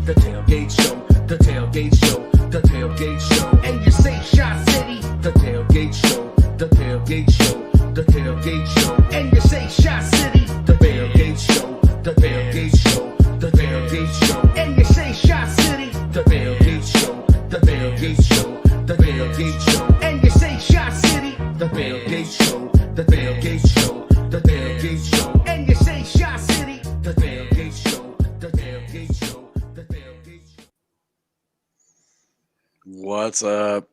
The Tailgate Show, the Tailgate Show, the Tailgate Show. And you say Shot City. The Tailgate Show, the Tailgate Show, the Tailgate Show. And you say Shot City. The Tailgate Show, the Tailgate Show, the Tailgate Show. And you say Shot City. The Tailgate Show, the Tailgate Show, the Tailgate Show. And you say Shot City. The Tailgate Show, the Tailgate Show, the Tailgate Show. And you say Shot City. The Tailgate Show, the Tailgate Show, the Tailgate Show. What's up?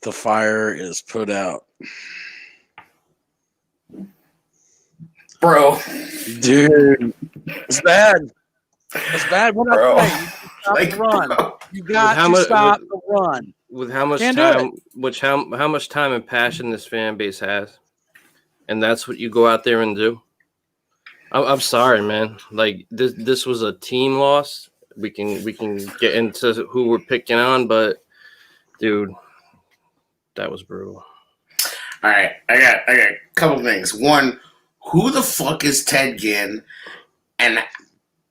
The fire is put out. Bro. Dude, it's bad. It's bad. What Bro. Like, run. Bro. You got to stop the run. With how much Can't time, how much time and passion this fan base has, and that's what you go out there and do. I'm sorry, man. Like this was a team loss. We can get into who we're picking on, but dude, that was brutal. All right, I got a couple things. One, who the fuck is Ted Ginn, and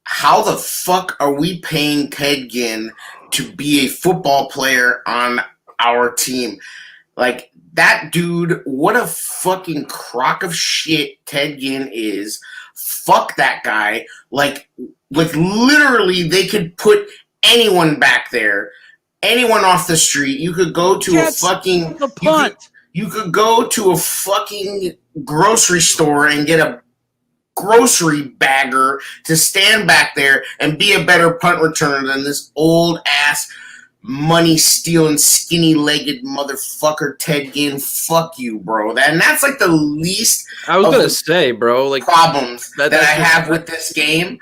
how the fuck are we paying Ted Ginn to be a football player on our team? Like, that dude, what a fucking crock of shit Ted Ginn is. Fuck that guy. Like literally, they could put anyone back there, anyone off the street. You could go to a fucking the punt. You could go to a fucking grocery store and get a grocery bagger to stand back there and be a better punt returner than this old ass money stealing skinny legged motherfucker Ted Ginn. Fuck you, bro. And that's like the least I was gonna say, bro, like problems that I have with this game.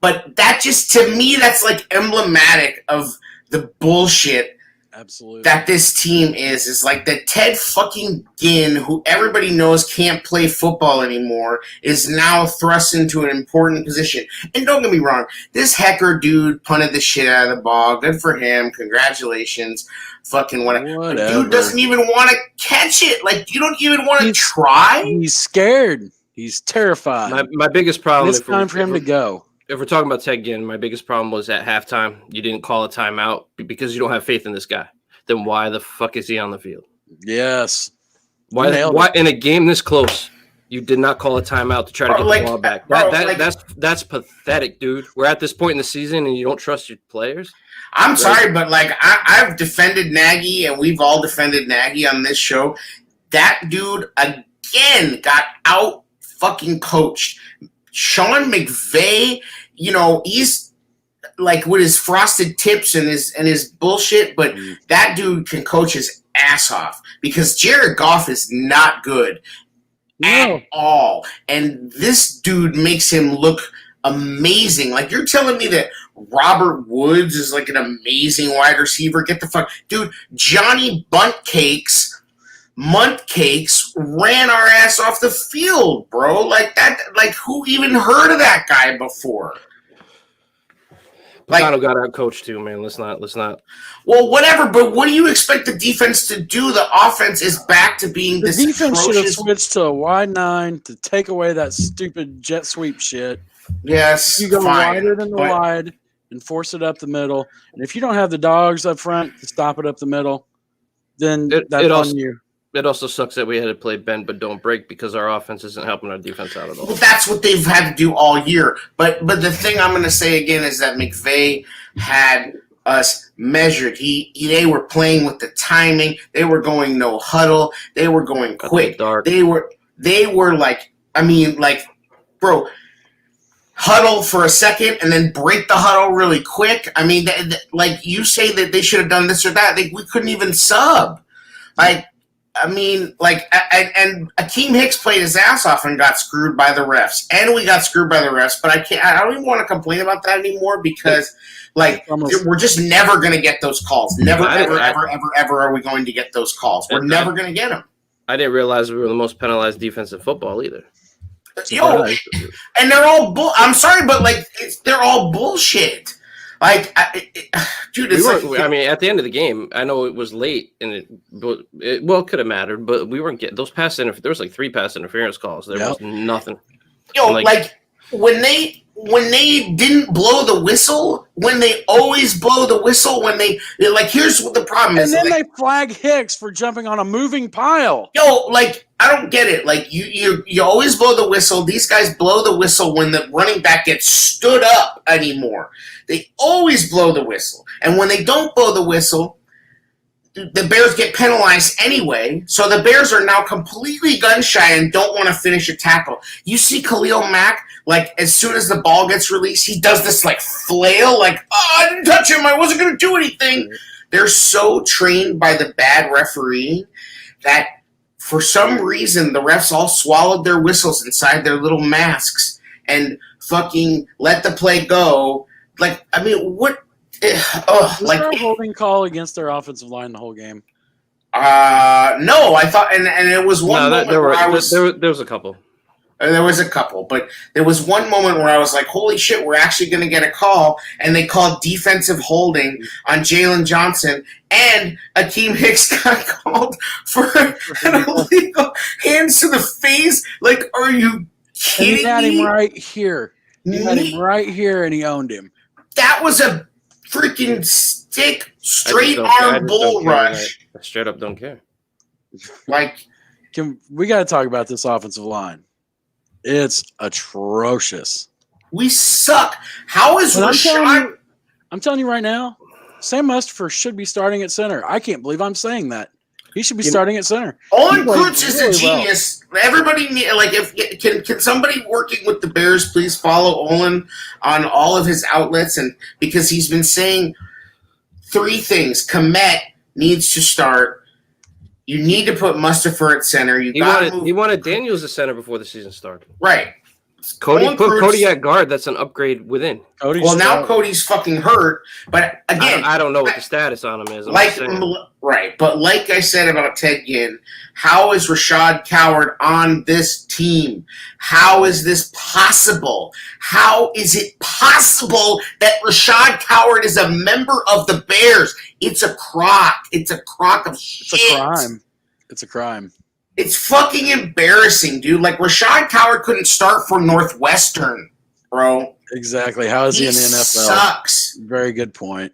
But that just, to me, that's like emblematic of the bullshit. Absolutely. That this team is like the Ted fucking Ginn, who everybody knows can't play football anymore, is now thrust into an important position. And don't get me wrong, this Hecker dude punted the shit out of the ball. Good for him. Congratulations. Fucking whatever. Dude doesn't even want to catch it. Like, you don't even want to try? He's scared. He's terrified. My biggest problem. It's time for him to go. If we're talking about Ted Ginn, my biggest problem was at halftime. You didn't call a timeout because you don't have faith in this guy. Then why the fuck is he on the field? Yes. Why in a game this close, you did not call a timeout to try to get the ball back? That's pathetic, dude. We're at this point in the season and you don't trust your players? I'm sorry, but like I've defended Nagy, and we've all defended Nagy on this show. That dude again got out fucking coached. Sean McVay, you know, he's like with his frosted tips and his bullshit, but that dude can coach his ass off because Jared Goff is not good at all. And this dude makes him look amazing. Like, you're telling me that Robert Woods is like an amazing wide receiver? Get the fuck, dude. Johnny Muntcakes ran our ass off the field, bro. Like that. Like, who even heard of that guy before? Pagano got out coached too, man. Let's not. Well, whatever. But what do you expect the defense to do? The offense is back to being this defense atrocious. should have switched to a wide 9 to take away that stupid jet sweep shit. Yes, you go wider than the wide and force it up the middle. And if you don't have the dogs up front to stop it up the middle, then that's on you. It also sucks that we had to play bend but don't break because our offense isn't helping our defense out at all. Well, that's what they've had to do all year. But the thing I'm going to say again is that McVay had us measured. They were playing with the timing. They were going no huddle. They were going quick. They were like, I mean, like, bro, huddle for a second and then break the huddle really quick. I mean, like, you say that they should have done this or that. We couldn't even sub. Like, I mean, like, and Akeem Hicks played his ass off and got screwed by the refs. And we got screwed by the refs, but I don't even want to complain about that anymore because, like, we're just never going to get those calls. Never, ever are we going to get those calls. We're never going to get them. I didn't realize we were the most penalized defense in football either. Yo, and they're all I'm sorry, but, like, they're all bullshit. Like, dude, it's I mean, at the end of the game, I know it was late, and it could have mattered, but we weren't getting those pass interference. There was like 3 pass interference calls. There was nothing. Yo, like when they when they didn't blow the whistle, when they always blow the whistle, when they like, here's what the problem is. And then like, they flag Hicks for jumping on a moving pile. yo, like, I don't get it. Like, you always blow the whistle. These guys blow the whistle when the running back gets stood up anymore. They always blow the whistle. And when they don't blow the whistle, the Bears get penalized anyway. So the Bears are now completely gun shy and don't want to finish a tackle. You see Khalil Mack, like, as soon as the ball gets released, he does this, like, flail, like, oh, I didn't touch him. I wasn't going to do anything. They're so trained by the bad referee that for some reason the refs all swallowed their whistles inside their little masks and fucking let the play go. Like, I mean, what? Was there a holding call against their offensive line the whole game? No, I thought, and it was one moment where I was. There was a couple. There was a couple, but there was one moment where I was like, holy shit, we're actually going to get a call. And they called defensive holding on Jalen Johnson, and Akeem Hicks got called for an illegal hands to the face. Like, are you kidding me? He had him right here. He had him right here, and he owned him. That was a freaking stick, straight arm bull rush. I straight up don't care. Like, we got to talk about this offensive line. It's atrocious. We suck. How is Rashad? I'm telling you right now, Sam Mustipher should be starting at center. I can't believe I'm saying that. He should be starting at center. Olin Kreutz is a genius. Well. Everybody, like, can somebody working with the Bears please follow Olin on all of his outlets, and because he's been saying three things: Kmet needs to start. You need to put Mustipher at center. He wanted Daniels at center before the season started. Right. Cody at guard. That's an upgrade within. Now Cody's fucking hurt. But again, I don't know what the status on him is. Right. But like I said about Ted Ginn, how is Rashad Coward on this team? How is this possible? How is it possible that Rashad Coward is a member of the Bears? It's a crock. It's a crock of shit. It's a crime. It's a crime. It's fucking embarrassing, dude. Like, Rashad Coward couldn't start for Northwestern, bro. Exactly. How is he in the NFL? Sucks. Very good point.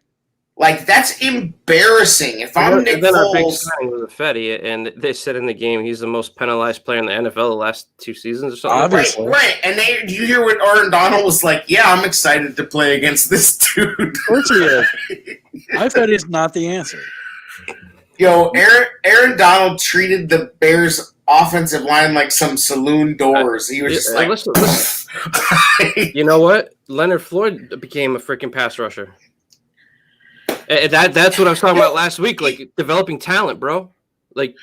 Like, that's embarrassing. If I'm Nick then our big Foles, signing was Fetty, and they said in the game he's the most penalized player in the NFL the last 2 seasons or something. Obviously. Right. And do you hear what Aaron Donald was like? Yeah, I'm excited to play against this dude. Of course he is. I bet he's not the answer. Yo, Aaron Donald treated the Bears' offensive line like some saloon doors. He was just like, listen. You know what? Leonard Floyd became a freaking pass rusher. That's what I was talking about last week. Like, developing talent, bro. Like,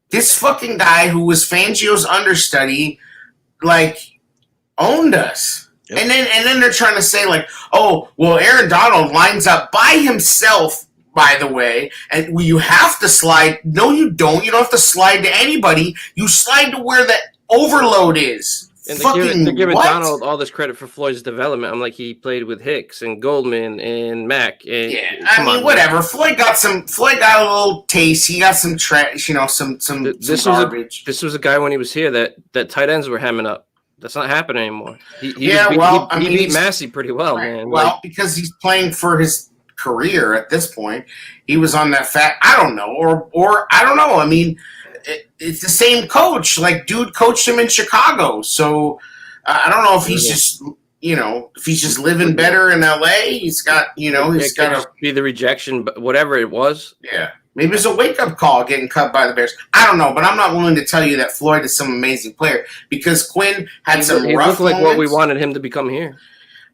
this fucking guy who was Fangio's understudy, like, owned us. Yep. And then they're trying to say, like, oh, well, Aaron Donald lines up by himself, by the way, and you have to slide. No, you don't. You don't have to slide to anybody. You slide to where the overload is. And they're giving Donald all this credit for Floyd's development. I'm like, he played with Hicks and Goldman and Mack. And, whatever. Man. Floyd got a little taste. He got some trash, some garbage. This was a guy when he was here that tight ends were hemming up. That's not happening anymore. He beat Massey pretty well, right, man. Well, because he's playing for his career at this point. He was on that I don't know, or I don't know. I mean, it's the same coach. Like, dude coached him in Chicago. So I don't know if he's just, if he's just living better in LA. He's got, he's got to be the rejection, but whatever it was. Yeah. Maybe it's a wake-up call getting cut by the Bears. I don't know, but I'm not willing to tell you that Floyd is some amazing player because Quinn had some rough moments. He looked like what we wanted him to become here.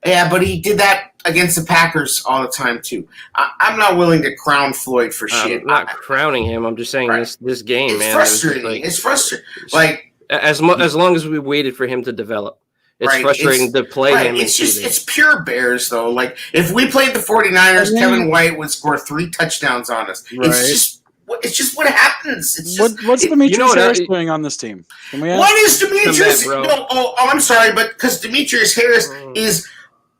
Yeah, but he did that against the Packers all the time, too. I'm not willing to crown Floyd for shit. I'm not crowning him. I'm just saying this game, it's man. Frustrating. It's frustrating. Like, as long as we waited for him to develop. It's frustrating to play him. It's pure Bears, though. Like, if we played the 49ers, Kevin White would score 3 touchdowns on us. Right. It's just what happens. It's just, what's Demetrius Harris doing on this team? What is Demetrius? I'm sorry, but because Demetrius Harris is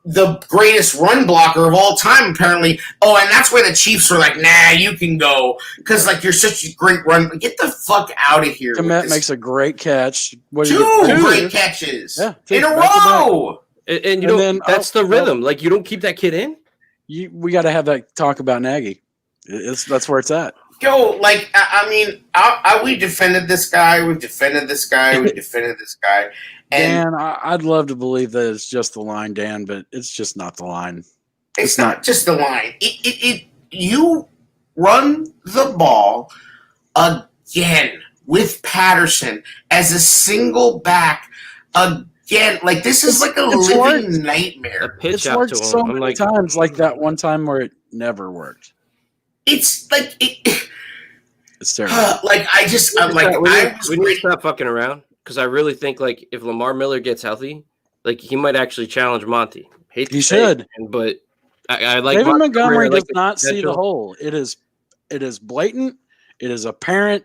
the greatest run blocker of all time, apparently. Oh, and that's where the Chiefs were like, nah, you can go. Because, like, you're such a great run. Get the fuck out of here. Kmet makes a great catch. Two great catches in a row. And you know that's the rhythm. Like you don't keep that kid in. We got to have that talk about Nagy. That's where it's at. Yo, like I mean, we defended this guy. We've defended this guy. We defended this guy. And Dan, I'd love to believe that it's just the line, Dan, but it's just not the line. It's not just the line. You run the ball again with Patterson as a single back again. Like this is like a living nightmare. It's worked so many times, like that one time where it never worked. It's like it's terrible. Like I just we need to stop fucking around because I really think like if Lamar Miller gets healthy, like he might actually challenge Monty. He should, but I like David Montgomery does not see the hole. It is blatant. It is apparent.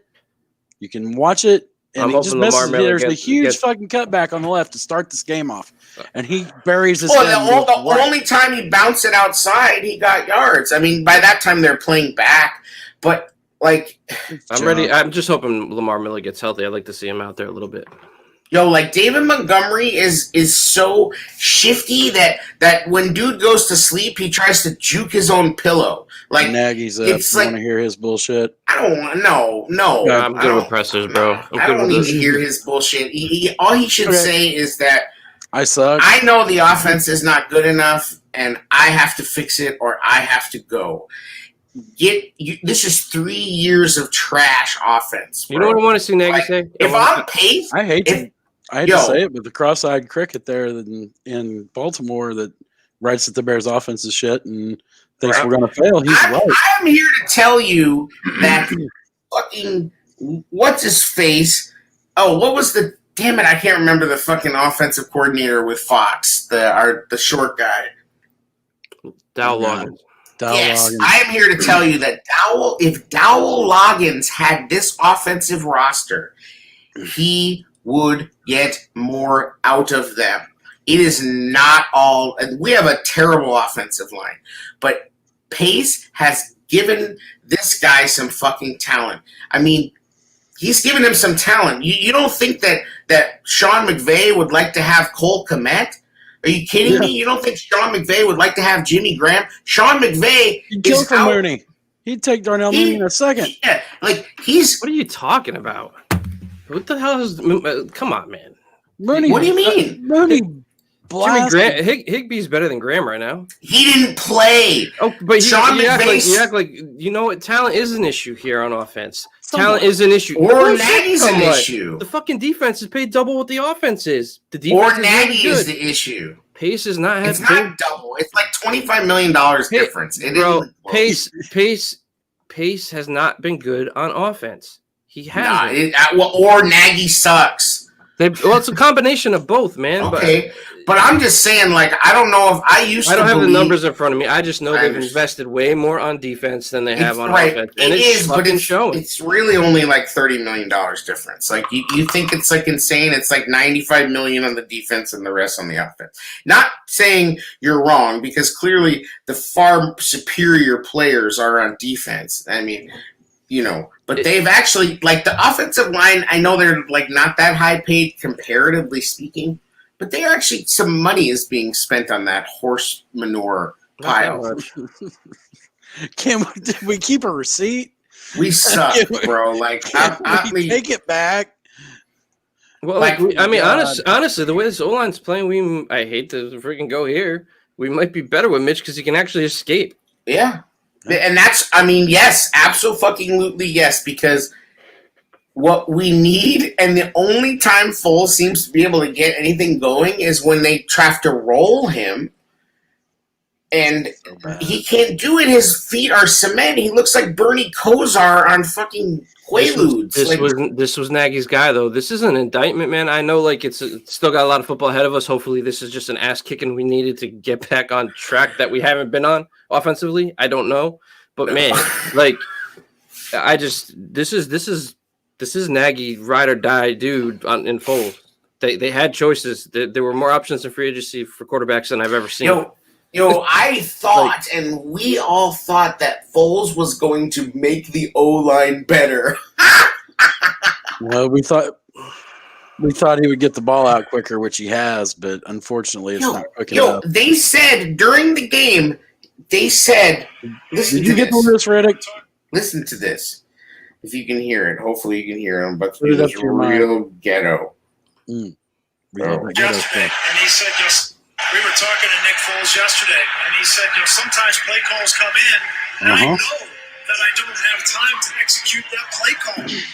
You can watch it, and he just misses. There's a huge fucking cutback on the left to start this game off, and he buries his. Well, the only time he bounced it outside, he got yards. I mean, by that time they're playing back, but like, I'm ready. I'm just hoping Lamar Miller gets healthy. I'd like to see him out there a little bit. Yo, like David Montgomery is so shifty that when dude goes to sleep, he tries to juke his own pillow. Like Nagy's up. It's like, want to hear his bullshit? I don't want. No. Yeah, I'm good with pressers, bro. I don't need to hear his bullshit. All he should say is that I suck. I know the offense is not good enough, and I have to fix it, or I have to go. This is 3 years of trash offense. Bro. You know what I want to see Nagy say? If I'm Pace, I hate to say it, but the cross-eyed cricket there in Baltimore that writes that the Bears' offense is shit and thinks we're going to fail. He's right. I'm here to tell you that fucking what's his face? Oh, what was the damn it? I can't remember the fucking offensive coordinator with Fox. The short guy. Dowell Loggins. Yes, I am here to tell you that if Dowell Loggins had this offensive roster, he would get more out of them. It is not all, and we have a terrible offensive line, but Pace has given this guy some fucking talent. I mean, he's given him some talent. You don't think that Sean McVay would like to have Cole Kmet? Are you kidding me? You don't think Sean McVay would like to have Jimmy Graham? Sean McVay is out. Mooney. He'd take Darnell Mooney in a second. Yeah, like he's. What are you talking about? What the hell is? Come on, man. Mooney. What do you mean? Mooney. Jimmy Graham, Higbee's better than Graham right now. He didn't play. Oh, but you act like you know what? Talent is an issue here on offense. Talent is an issue. Or Nagy's an issue. The fucking defense is paid double what the offense is. The defense or Nagy is the issue. Pace is not. It's not double. It's like $25 million difference. Bro, Pace has not been good on offense. He hasn't. Or Nagy sucks. It's a combination of both, man. Okay, but I'm just saying, like, I don't know if I don't have the numbers in front of me. I just know they've invested way more on defense than they have on offense. And it's showing. It's really only like $30 million difference. Like, you think it's like insane. It's like $95 million on the defense and the rest on the offense. Not saying you're wrong, because clearly the far superior players are on defense. I mean, but they've actually, like, the offensive line, I know they're, like, not that high paid comparatively speaking, but they actually, some money is being spent on that horse manure pile. Did we keep a receipt? We suck, bro. Like, we take it back. Well, honestly, the way this O-line's playing, I hate to freaking go here. We might be better with Mitch because he can actually escape. Yeah. And yes, absolutely yes, because what we need, and the only time Foles seems to be able to get anything going is when they try to roll him, and he can't do it. His feet are cement. He looks like Bernie Kosar on fucking Quaaludes. This was Nagy's guy, though. This is an indictment, man. I know, like, it's still got a lot of football ahead of us. Hopefully, this is just an ass kicking we needed to get back on track that we haven't been on offensively. I don't know, but man, like, this is Nagy ride or die dude in Foles. They had choices. There were more options in free agency for quarterbacks than I've ever seen. I thought, and we all thought, that Foles was going to make the O-line better. Well, we thought We thought he would get the ball out quicker, which he has, but unfortunately, it's not quick enough. They said during the game, listen Did to you get this. this, Riddick? Listen to this. If you can hear it, hopefully you can hear him, but Put it up it's to your real ghetto. We love that ghetto Yesterday, stuff. and he said, we were talking to Nick Foles yesterday, and he said, sometimes play calls come in, and I know that I don't have time to execute that play call. And,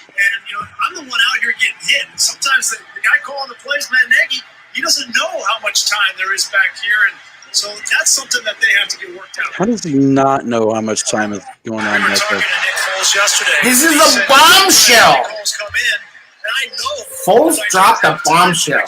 I'm the one out here getting hit. And sometimes the guy calling the plays, Matt Nagy, he doesn't know how much time there is back here. And so that's something that they have to get worked out. How does he not know how much time is going on? We were talking to Nick Foles yesterday. This is a bombshell. Play calls come in, and I know Foles dropped a bombshell.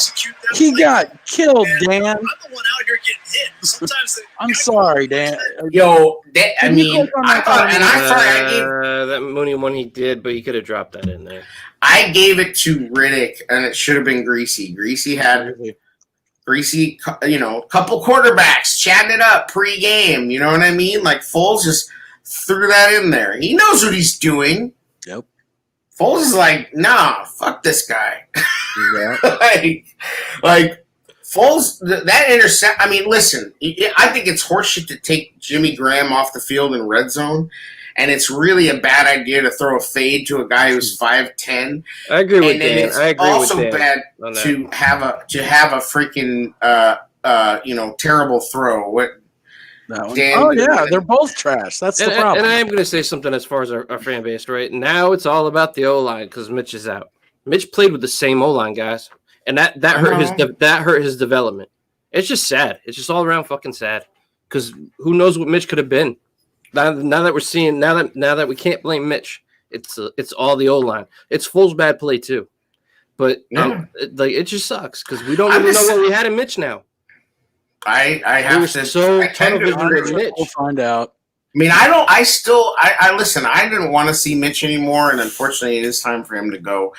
He got killed, Dan. I'm the one out here getting hit. Sometimes I'm sorry, Dan. Yo, I mean, I thought, and I'm sorry, that Mooney one he did, but he could have dropped that in there. I gave it to Riddick, and it should have been Greasy. Greasy, couple quarterbacks chatting it up pre-game. You know what I mean? Like Foles just threw that in there. He knows what he's doing. Yep. Foles is like, nah, fuck this guy. Yeah. like Foles, that intercept. I mean, listen, I think it's horseshit to take Jimmy Graham off the field in red zone, and it's really a bad idea to throw a fade to a guy who's 5'10". I agree with Dan. It's also bad to have a freaking terrible throw. What? Dan, they're both trash. That's the problem. And I am going to say something as far as our fan base, right? Now it's all about the O-line because Mitch is out. Mitch played with the same O-line, guys, and that hurt his development. It's just sad. It's just all around fucking sad because who knows what Mitch could have been. Now that we're seeing, now that we can't blame Mitch, it's all the O-line. It's Foles' bad play too, but it just sucks because we don't really know what we had in Mitch now. I have to. So I tend to agree with We'll find out. I mean, I listen. I didn't want to see Mitch anymore, and unfortunately, it is time for him to go.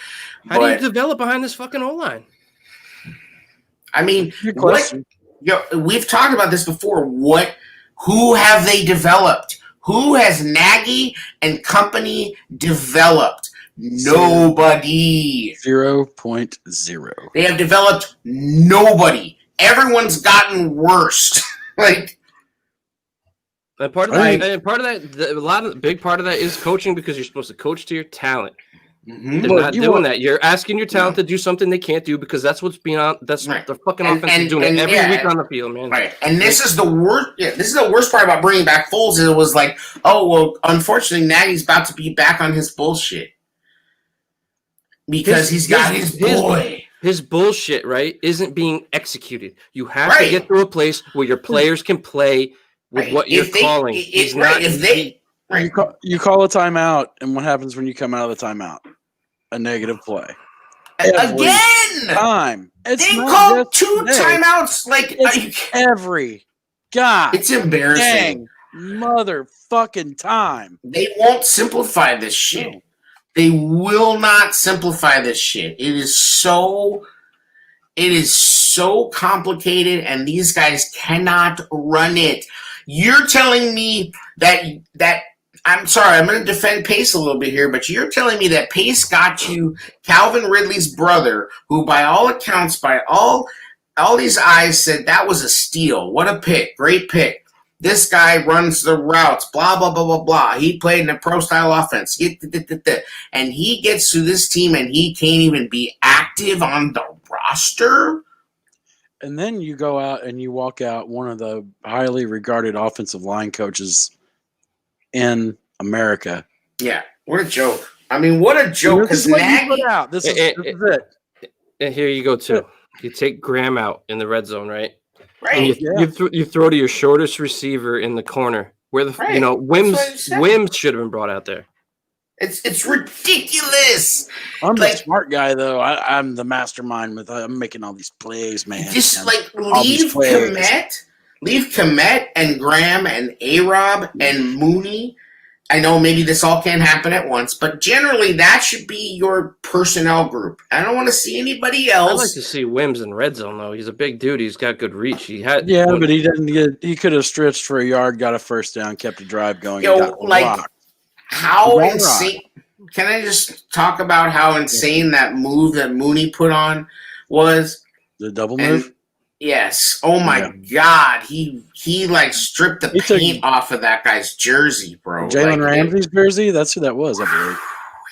How do you develop behind this fucking O-line? I mean, we've talked about this before. Who have they developed? Who has Nagy and company developed? Nobody. 0.0. They have developed nobody. Everyone's gotten worse. And part of that, big part of that is coaching because you're supposed to coach to your talent. Mm-hmm. They're not doing that. You're asking your talent to do something they can't do because that's what's being on. That's the fucking offense is doing it every week on the field, man. Right. And this is the worst. Yeah, this is the worst part about bringing back Foles. It was like, unfortunately, Nagy's about to be back on his bullshit because he's got his boy. His bullshit, right, isn't being executed. You have to get to a place where your players can play with what you're calling. You call a timeout, and what happens when you come out of the timeout? A negative play. Again! They called 2 timeouts. Every guy. It's embarrassing. Motherfucking time. They won't simplify this shit. No. They will not simplify this shit. It is so complicated, and these guys cannot run it. You're telling me that I'm sorry, I'm going to defend Pace a little bit here, but you're telling me that Pace got you Calvin Ridley's brother, who by all accounts, by all these eyes said that was a steal. What a pick. Great pick. This guy runs the routes, blah, blah, blah, blah, blah. He played in a pro-style offense. And he gets to this team, and he can't even be active on the roster? And then you go out and you walk out one of the highly regarded offensive line coaches in America. Yeah, what a joke. I mean, what a joke. This is this is it. And here you go, too. You take Graham out in the red zone, right? Right. You throw to your shortest receiver in the corner where Wims should have been brought out there. It's ridiculous. I'm the smart guy though. I'm the mastermind I'm making all these plays, man. Just leave Kmet and Graham and A-Rob and Mooney. I know maybe this all can't happen at once, but generally that should be your personnel group. I don't want to see anybody else. I'd like to see Wims in red zone though. He's a big dude. He's got good reach. But he didn't get. He could have stretched for a yard, got a first down, kept a drive going. How insane! can I just talk about how insane that move that Mooney put on was? The double move? Yes. Oh my God. He like stripped the paint off of that guy's jersey, bro. Jalen Ramsey's jersey? That's who that was, I believe.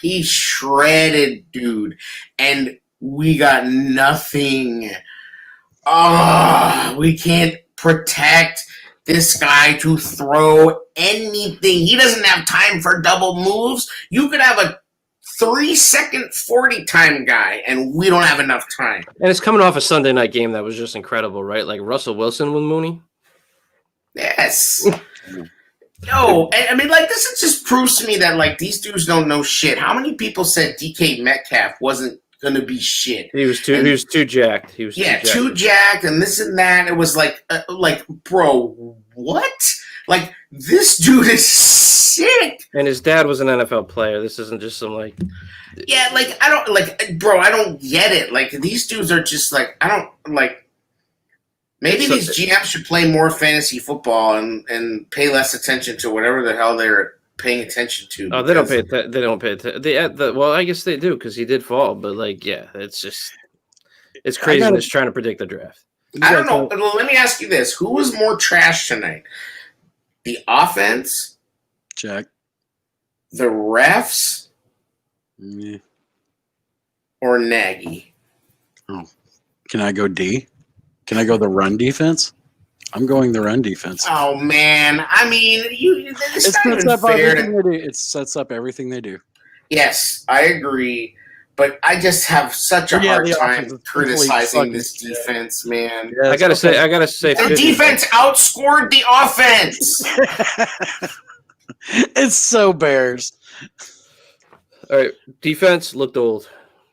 He shredded, dude. And we got nothing. Oh, we can't protect this guy to throw anything. He doesn't have time for double moves. You could have a 3-second 40 time guy, and we don't have enough time. And it's coming off a Sunday night game that was just incredible, right? Like Russell Wilson with Mooney. Yes. No, I mean, like, this just proves to me that, like, these dudes don't know shit. How many people said DK Metcalf wasn't gonna be shit? He was too jacked. He was too jacked, and this and that. It was like, bro, what? Like, this dude is sick. And his dad was an NFL player. This isn't just some like. Yeah, like I don't like, bro. I don't get it. Like these dudes are just like I don't like. Maybe these GMs should play more fantasy football and pay less attention to whatever the hell they're paying attention to. Oh, they don't pay. They don't pay attention. Well, I guess they do because he did fall. But like, yeah, it's just it's craziness trying to predict the draft. I don't know. Let me ask you this: who was more trash tonight? The offense, check. The refs, or Nagy? Oh, can I go D? Can I go the run defense? I'm going the run defense. Oh man, I mean, it sets up everything they do. Yes, I agree. But I just have such a hard time criticizing this defense, man. Yeah, I gotta say, the defense outscored the offense. It's so Bears. All right, defense looked old.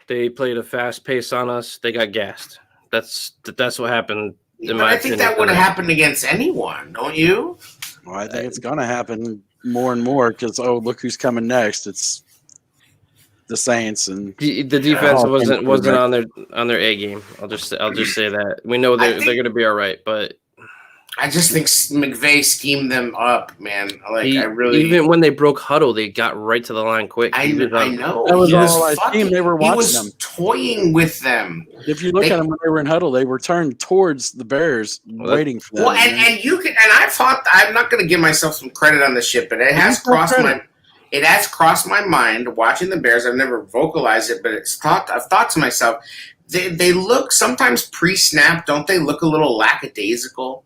They played a fast pace on us. They got gassed. That's what happened. I think that would have happened against anyone, don't you? Well, I think it's gonna happen more and more because look who's coming next. It's the Saints, and the defense wasn't on their A game. I'll just say that we know they're going to be all right, but I just think McVay schemed them up, man. Even when they broke huddle, they got right to the line quick. I know that was all team. They were watching them, toying with them. If you look at them when they were in huddle, they were turned towards the Bears, waiting for them. Well, and you can, and I've thought I'm not going to give myself some credit on this shit, but it has crossed my mind watching the Bears. I've never vocalized it, but I've thought to myself, they look sometimes pre-snap, don't they look a little lackadaisical?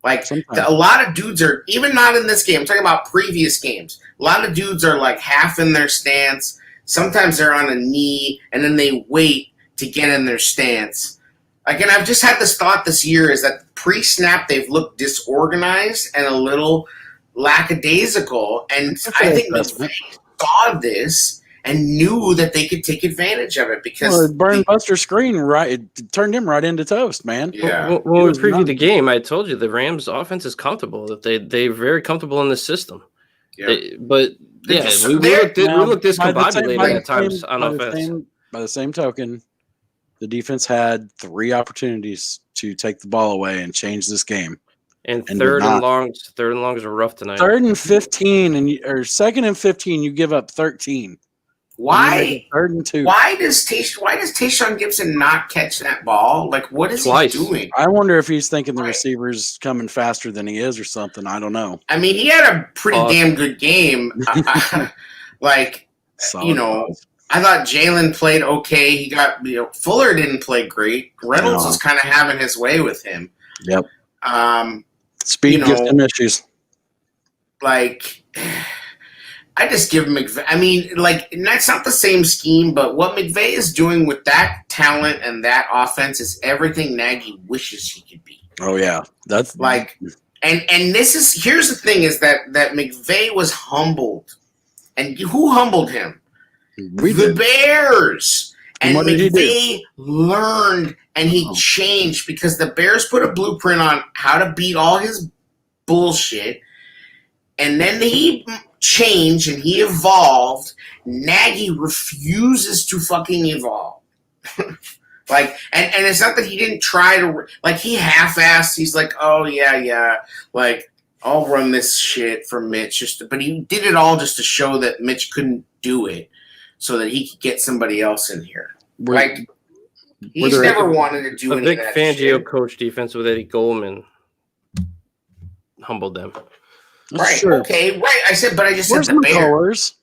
Like a lot of dudes are, even not in this game, I'm talking about previous games. A lot of dudes are like half in their stance. Sometimes they're on a knee and then they wait to get in their stance. Again, I've just had this thought this year is that pre-snap they've looked disorganized and a little lackadaisical, and I think they saw this and knew that they could take advantage of it because it burned Buster Screen right. It turned him right into toast, man. Yeah. When we previewed the game, I told you the Rams' offense is comfortable. That they're very comfortable in this system. Yeah. We look discombobulated at times on offense. By the same token, the defense had 3 opportunities to take the ball away and change this game. And third and longs are rough tonight. 3rd and 15 or 2nd and 15, you give up 13. Why? 3rd and 2. Why does Tayshaun Gibson not catch that ball? Like, what is he doing? I wonder if he's thinking the receiver's coming faster than he is or something. I don't know. I mean, he had a pretty damn good game. I thought Jalen played okay. He got Fuller didn't play great. Reynolds was kind of having his way with him. Yep. Speed gives him issues. Like, I just give McVay. I mean, like, that's not the same scheme, but what McVay is doing with that talent and that offense is everything Nagy wishes he could be. Oh yeah, that's like, and here's the thing: is that McVay was humbled, and who humbled him? The Bears. And McVay learned and he changed because the Bears put a blueprint on how to beat all his bullshit. And then he changed and he evolved. Nagy refuses to fucking evolve. Like, and it's not that he didn't try to, like, he half-assed. He's like, oh, yeah. Like, I'll run this shit for Mitch. But he did it all just to show that Mitch couldn't do it. so that he could get somebody else in here. Were- Like he's never wanted to do A any Vic of that Fangio shit. coach defense with Eddie Goldman humbled them. Right? Sure. Okay, right. I said, but I just Where's said the Bears. McCullers?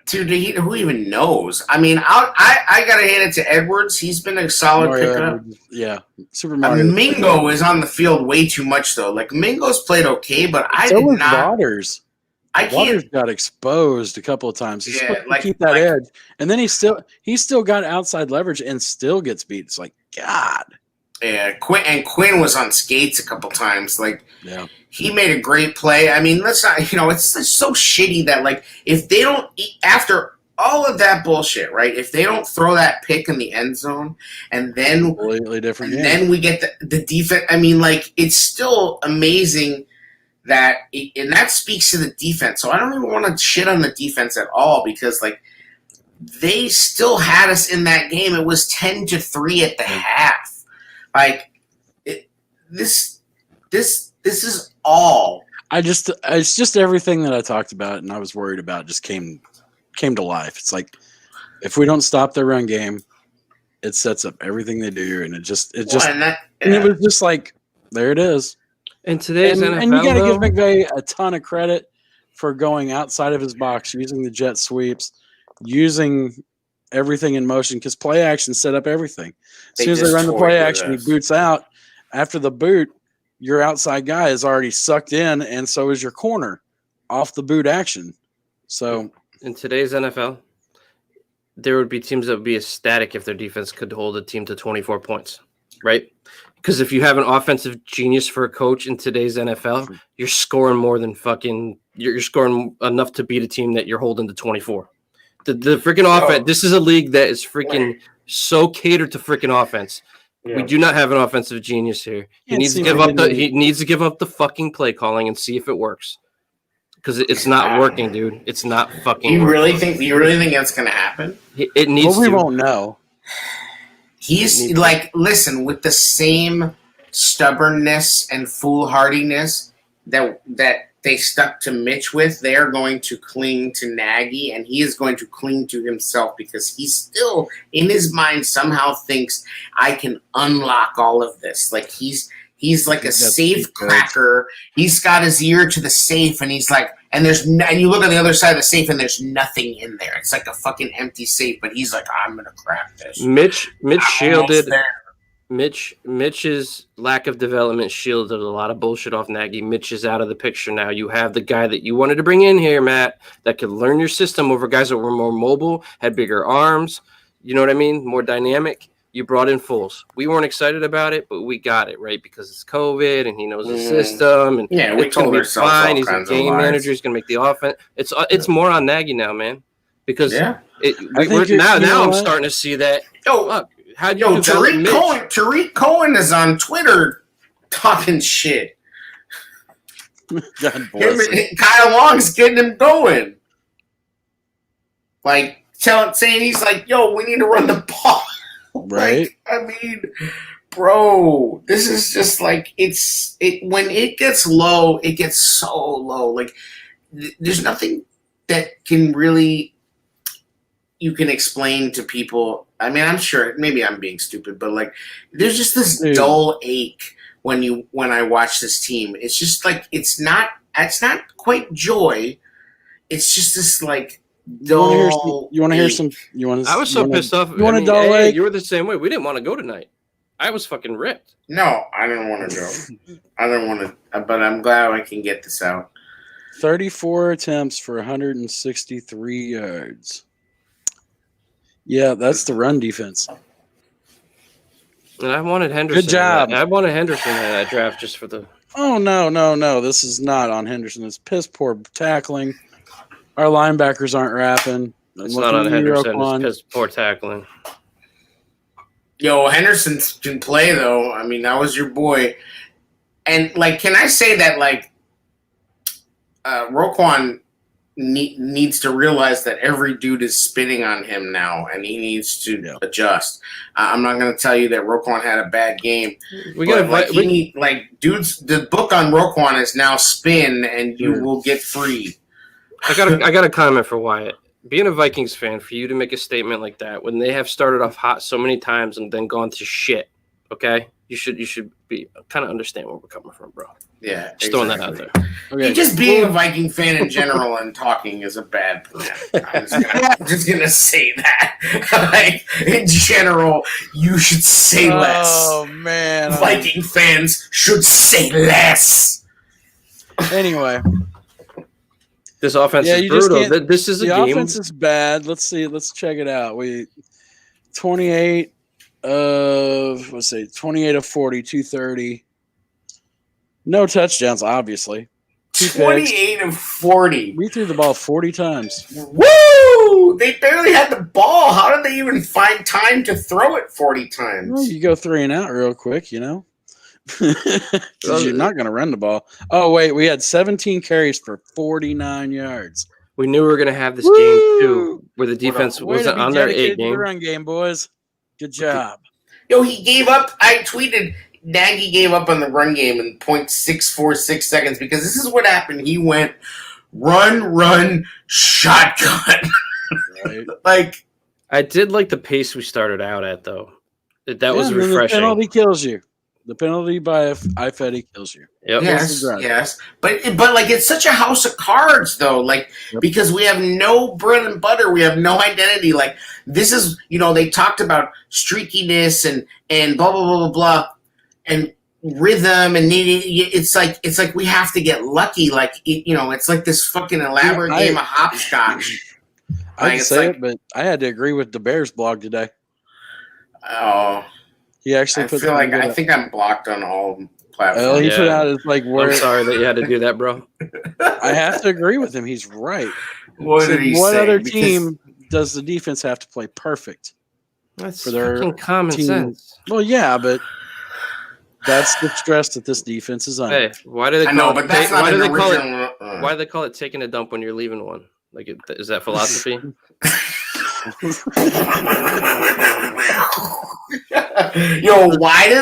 Dude, who even knows? I mean, I gotta hand it to Edwards. He's been a solid Mario pickup. Edwards. Yeah, Super Mario. Mingo is on the field way too much though. Like Mingo's played okay, but I So did was not. Waters. I can't. Waters got exposed a couple of times. He's Yeah, supposed to like- keep that like- edge, and then he still got outside leverage and still gets beat. It's like God. Yeah, Quinn was on skates a couple times. Like Yeah. he made a great play. I mean, let's not. It's just so shitty that like if they don't after all of that bullshit, right? If they don't throw that pick in the end zone, and then Completely different game. then we get the defense. I mean, like it's still amazing that, and that speaks to the defense. So I don't even want to shit on the defense at all because like they still had us in that game. It was 10-3 at the half. Like this is all. It's just everything that I talked about and I was worried about just came to life. It's like if we don't stop their run game, it sets up everything they do, and it was just like there it is. In today's NFL, and you got to give McVay a ton of credit for going outside of his box, using the jet sweeps, using everything in motion because play action set up everything. As soon as they run the play action, he boots out. After the boot, your outside guy is already sucked in, and so is your corner off the boot action. So in today's NFL, there would be teams that would be ecstatic if their defense could hold a team to 24 points, right? Because if you have an offensive genius for a coach in today's NFL, you're scoring more than you're scoring enough to beat a team that you're holding to 24. The freaking offense. This is a league that is freaking so catered to freaking offense. Yeah. We do not have an offensive genius here. He needs to give up the fucking play calling and see if it works. Because it's not working, dude. It's not fucking. You really think that's gonna happen? It needs to. We won't know. He's like, listen, with the same stubbornness and foolhardiness that they stuck to Mitch with, they are going to cling to Nagy, and he is going to cling to himself because he still, in his mind, somehow thinks I can unlock all of this. Like he's like a safe cracker. He's got his ear to the safe, and he's like, and you look on the other side of the safe, and there's nothing in there. It's like a fucking empty safe. But he's like, I'm gonna crack this. Mitch shielded. Mitch's lack of development shielded a lot of bullshit off Nagy. Mitch is out of the picture now. You have the guy that you wanted to bring in here, Matt, that could learn your system over guys that were more mobile, had bigger arms. You know what I mean? More dynamic. You brought in Foles. We weren't excited about it, but we got it, right? Because it's COVID and he knows the system. And yeah, we told ourselves fine. He's a game manager. He's going to make the offense. It's more on Nagy now, man. Because now I'm starting to see that. Tariq Cohen is on Twitter talking shit. God bless him. Kyle Long's getting him going. Like saying he's like, yo, we need to run the ball. Right. Like, I mean, bro, this is just like when it gets low, it gets so low. Like there's nothing that can really you can explain to people. I mean, I'm sure maybe I'm being stupid, but like there's just this dull ache when I watch this team. It's just like it's not quite joy. It's just this like dull. You want to hear some? I was so pissed off. You want a dull ache? You were the same way. We didn't want to go tonight. I was fucking ripped. No, I didn't want to go. I don't want to, but I'm glad I can get this out. 34 attempts for 163 yards. Yeah, that's the run defense. And I wanted Henderson. Good job. I wanted Henderson in that draft just for the. Oh, no. This is not on Henderson. It's piss poor tackling. Our linebackers aren't rapping. It's not on Henderson. It's piss poor tackling. Yo, Henderson can play, though. I mean, that was your boy. And, like, can I say that, like, Roquan needs to realize that every dude is spinning on him now, and he needs to adjust. I'm not going to tell you that Roquan had a bad game. Dudes, the book on Roquan is now spin, and you will get free. I got a comment for Wyatt. being a Vikings fan, for you to make a statement like that when they have started off hot so many times and then gone to shit, okay? You should be kind of understand where we're coming from, bro. Yeah, just throwing that out there. Okay. Just being a Viking fan in general and talking is a bad plan. I'm just gonna say that. Like, in general, you should say less. Oh man, Viking fans should say less. Anyway. This offense is brutal. This is a game. The offense is bad. Let's see. Let's check it out. 28 of 40, 230. No touchdowns, obviously. 28 of 40. We threw the ball 40 times. Woo! They barely had the ball. How did they even find time to throw it 40 times? Well, you go 3 and out real quick, you know. Because you're not going to run the ball. Oh, wait. We had 17 carries for 49 yards. We knew we were going to have this game, too, where the defense wasn't on their A game. The run game, boys. Good job. Yo, he gave up. I tweeted Nagy gave up on the run game in 0.646 seconds because this is what happened. He went run, shotgun. Right. Like, I did like the pace we started out at, though. That was refreshing. The penalty kills you. The penalty by Ifedi kills you. Yep. Yes. But like it's such a house of cards though, like because we have no bread and butter, we have no identity. Like this is, they talked about streakiness and blah blah blah blah blah and rhythm and it's like we have to get lucky. Like it's like this fucking elaborate game of hopscotch. I can say it, but I had to agree with the Bears blog today. Oh. He actually I think I'm blocked on all platforms. Well, he put out his where. I'm sorry that you had to do that, bro. I have to agree with him. He's right. What did he say? What other team does the defense have to play perfect? That's for their fucking common sense. Well, yeah, but that's the stress that this defense is under. Hey, why do they call why do they call it taking a dump when you're leaving one? Like, is that philosophy? Yo, why do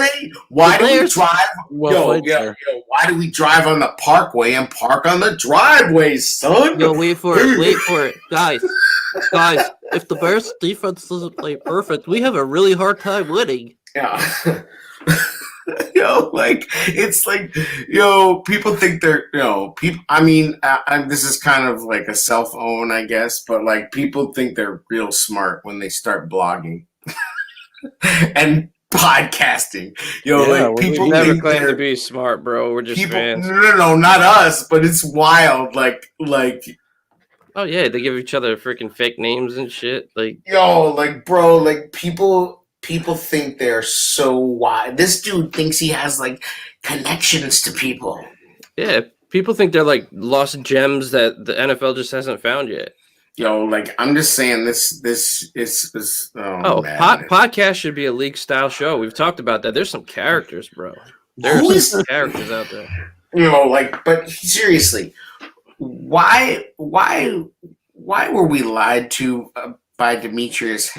we drive? Why do we drive on the parkway and park on the driveway, son? Yo, wait for it, guys. If the Bears defense doesn't play perfect, we have a really hard time winning. Yeah. People think they're, people. I mean, this is kind of like a self-own, I guess, but like people think they're real smart when they start blogging and podcasting. People never claim to be smart, bro. We're just fans. No, not us, but it's wild. Like. Oh yeah, they give each other freaking fake names and shit. Like, bro, people think they're so wide. This dude thinks he has like connections to people. Yeah, people think they're like lost gems that the NFL just hasn't found yet. I'm just saying this is podcast should be a league style show. We've talked about that. There's some characters, bro. There's some characters out there. But seriously, why were we lied to by Demetrius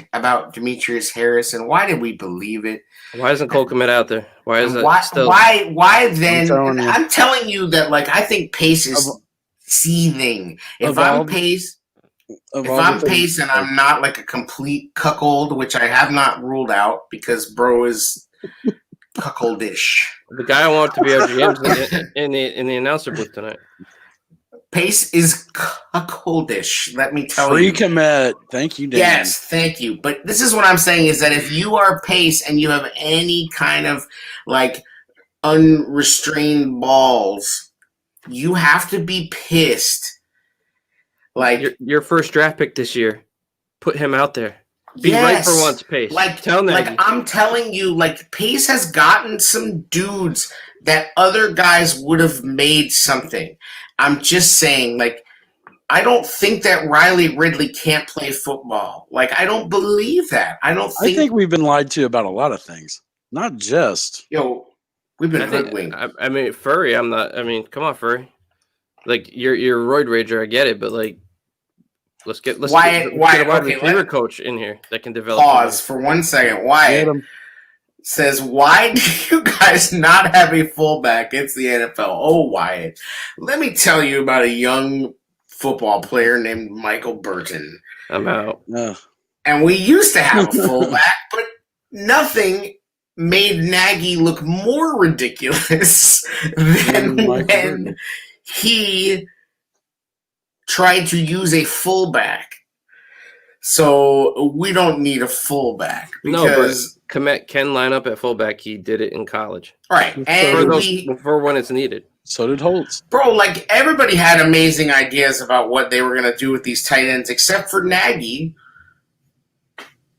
Harris, and why did we believe it? Why isn't Cole Kmet out there? Why is it still? Why then? I'm telling you that I think Pace is seething. If I'm Pace and I'm not like a complete cuckold, which I have not ruled out because bro is cuckoldish. The guy I want to be our GM in the announcer booth tonight. Pace is cuckoldish, let me tell you. Free Kmet. Thank you, Dan. Yes, thank you. But this is what I'm saying is that if you are Pace and you have any kind of unrestrained balls, you have to be pissed. Your first draft pick this year, put him out there. Be right for once, Pace. I'm telling you, Pace has gotten some dudes that other guys would have made something. I'm just saying, I don't think that Riley Ridley can't play football. I don't believe that. I think we've been lied to about a lot of things. Not just. We've been hoodwinked. I mean, Furry, I'm not. I mean, come on, Furry. You're a roid rager. I get it, but let's get a wide receiver coach in here that can develop. Pause for 1 second. Wyatt says, why do you guys not have a fullback? It's the NFL. Oh, Wyatt. Let me tell you about a young football player named Michael Burton. I'm out. And we used to have a fullback, but nothing made Nagy look more ridiculous than when he tried to use a fullback. So we don't need a fullback because Kmet can line up at fullback. He did it in college, right? And for when it's needed. So did Holtz. Bro, like everybody had amazing ideas about what they were going to do with these tight ends, except for Nagy.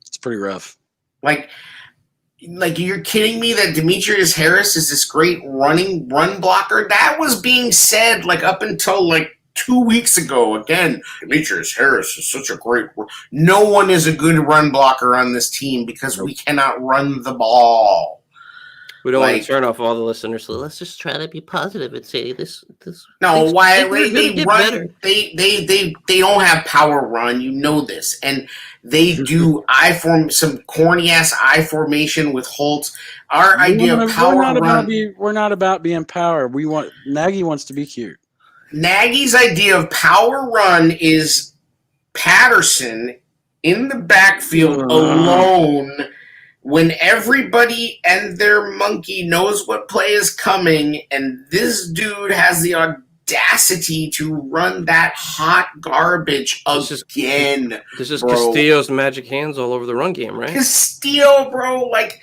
It's pretty rough. Like you're kidding me that Demetrius Harris is this great run blocker? That was being said like up until like 2 weeks ago. Again, Demetrius Harris is such a great. No one is a good run blocker on this team because we cannot run the ball. We don't want to turn off all the listeners, so Let's just try to be positive and say this. No, why they run? Better. They don't have power run. You know this, and they do some corny ass I formation with Holtz. Our idea of power run. We're not about being power. Nagy wants to be cute. Nagy's idea of power run is Patterson in the backfield alone when everybody and their monkey knows what play is coming, and this dude has the audacity to run that hot garbage again. This is Castillo's magic hands all over the run game, right? Castillo, bro. Like,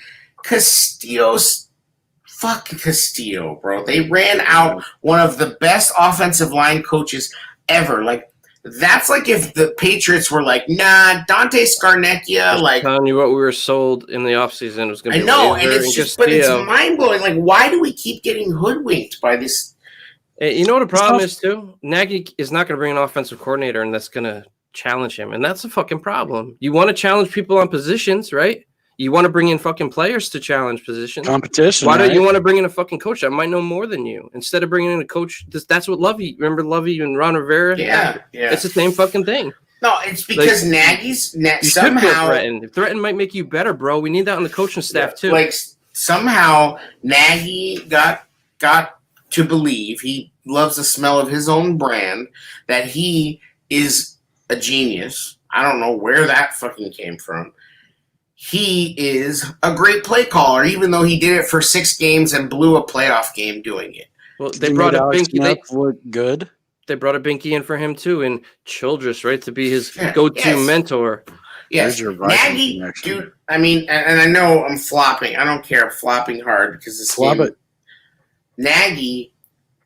Fuck Castillo, bro. They ran out one of the best offensive line coaches ever. Like, that's like if the Patriots were like, nah, Dante Scarnecchia, like... I'm telling you what we were sold in the offseason was going to be... I know, and it's just... But it's mind-blowing. Like, why do we keep getting hoodwinked by this... Hey, you know what the problem is, too? Nagy is not going to bring an offensive coordinator, and that's going to challenge him. And that's a fucking problem. You want to challenge people on positions, right? You want to bring in fucking players to challenge positions. Competition. Why don't you want to bring in a fucking coach that might know more than you? Instead of bringing in a coach, that's what Lovey. Remember Lovey and Ron Rivera? Yeah. It's the same fucking thing. No, it's because Nagy's somehow threaten might make you better, bro. We need that on the coaching staff too. Like somehow Nagy got to believe he loves the smell of his own brand, that he is a genius. I don't know where that fucking came from. He is a great play caller, even though he did it for 6 games and blew a playoff game doing it. Well, they brought a Binky. Look good. They brought a Binky in for him too, and Childress, right, to be his go-to mentor. Yes, Nagy, dude. I mean, and I know I'm flopping. I don't care. I'm flopping hard because this game. Nagy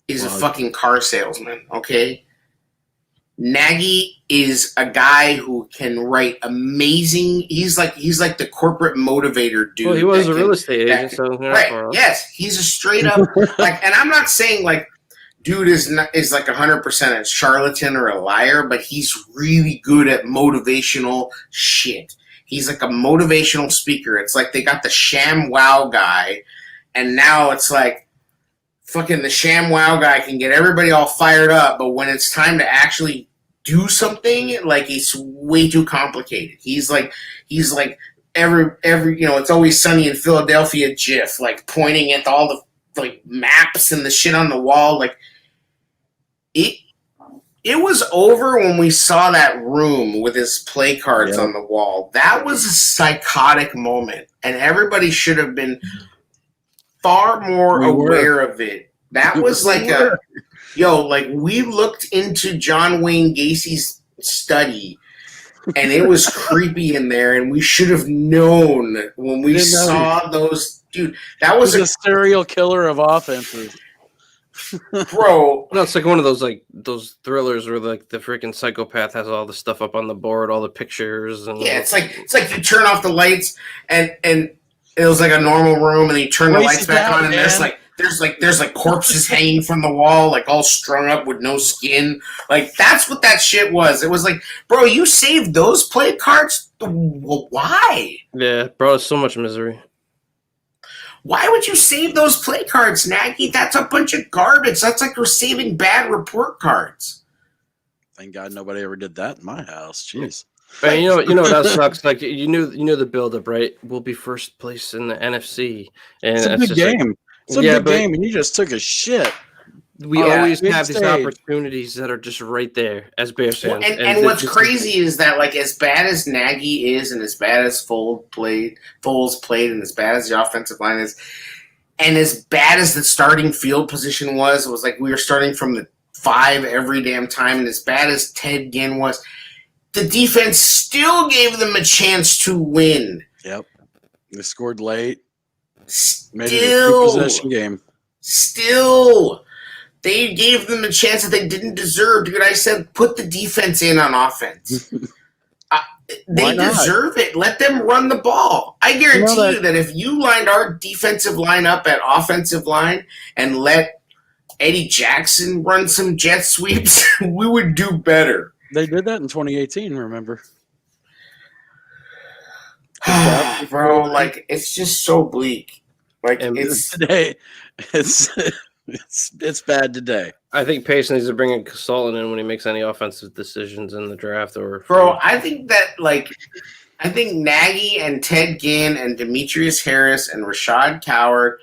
is a fucking car salesman. Okay. Nagy is a guy who can write amazing. He's like the corporate motivator dude. Well, he was a real estate agent, so right. Yes, he's a straight up like. And I'm not saying like, dude is like 100% a charlatan or a liar, but he's really good at motivational shit. He's like a motivational speaker. It's like they got the ShamWow guy, and now it's like. Fucking the ShamWow guy can get everybody all fired up, but when it's time to actually do something, like it's way too complicated. He's like every it's Always Sunny in Philadelphia GIF, like pointing at all the like maps and the shit on the wall. Like it was over when we saw that room with his play cards on the wall. That was a psychotic moment, and everybody should have been far more aware of it. That was like we looked into John Wayne Gacy's study, and it was creepy in there, and we should have known when we saw those. Dude, that was a serial killer of offenses. Bro. No, it's like one of those thrillers where like the freaking psychopath has all the stuff up on the board, all the pictures, and it's like you turn off the lights and it was like a normal room, and then you turn the lights back on, and there's corpses hanging from the wall, like all strung up with no skin. Like that's what that shit was. It was like, bro, you saved those play cards? Well, why? Yeah, bro, it's so much misery. Why would you save those play cards, Nagy? That's a bunch of garbage. That's like we're saving bad report cards. Thank God nobody ever did that in my house. Jeez. And you know that sucks. Like you knew the buildup, right? We'll be first place in the NFC, and it's a good game. It's a good game, and you just took a shit. we always have these opportunities that are just right there as Bears fans. Well, and what's crazy is that, like, as bad as Nagy is, and as bad as Foles played, and as bad as the offensive line is, and as bad as the starting field position was, it was like we were starting from the 5 every damn time, and as bad as Ted Ginn was, the defense still gave them a chance to win. Yep. They scored late. Still, made it a 3-possession game. Still, they gave them a chance that they didn't deserve. Dude, I said put the defense in on offense. They deserve it. Let them run the ball. I guarantee you that if you lined our defensive line up at offensive line and let Eddie Jackson run some jet sweeps, we would do better. They did that in 2018, remember? Bro, like, it's just so bleak. Like, today, it's bad today. I think Pace needs to bring a consultant in when he makes any offensive decisions in the draft. Bro, I think that, like, I think Nagy and Ted Ginn and Demetrius Harris and Rashad Coward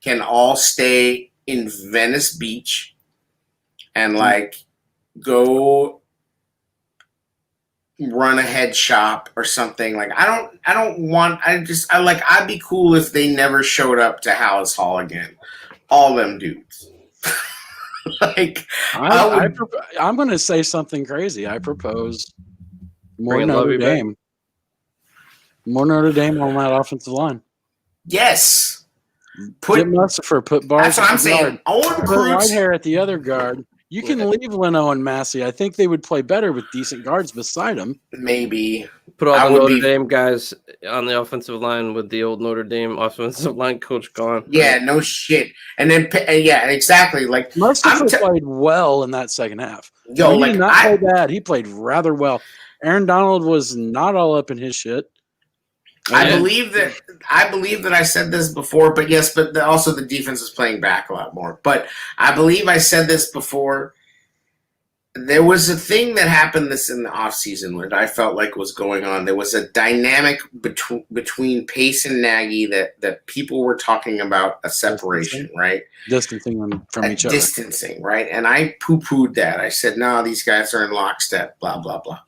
can all stay in Venice Beach and, like, go run a head shop or something. Like, I'd be cool if they never showed up to Hallis Hall again. All them dudes. Like, I'm going to say something crazy. I propose more Notre Dame. More Notre Dame on that offensive line. Yes. Put Mustipher, put Bars. That's what I'm saying. I want to put Whitehair at the other guard. You can leave Leno and Massey. I think they would play better with decent guards beside them. Maybe. Put all the Notre Dame guys on the offensive line with the old Notre Dame offensive line coach gone. Yeah, no shit. And then, yeah, exactly. Like, Mustipher played well in that second half. Yo, he did not play bad. He played rather well. Aaron Donald was not all up in his shit. I believe that I said this before, but yes, but also the defense is playing back a lot more. But I believe I said this before. There was a thing that happened this in the offseason that I felt like was going on. There was a dynamic between Pace and Nagy that people were talking about a separation, right? Distancing them from each other. Distancing, right? And I poo-pooed that. I said, no, these guys are in lockstep, blah, blah, blah.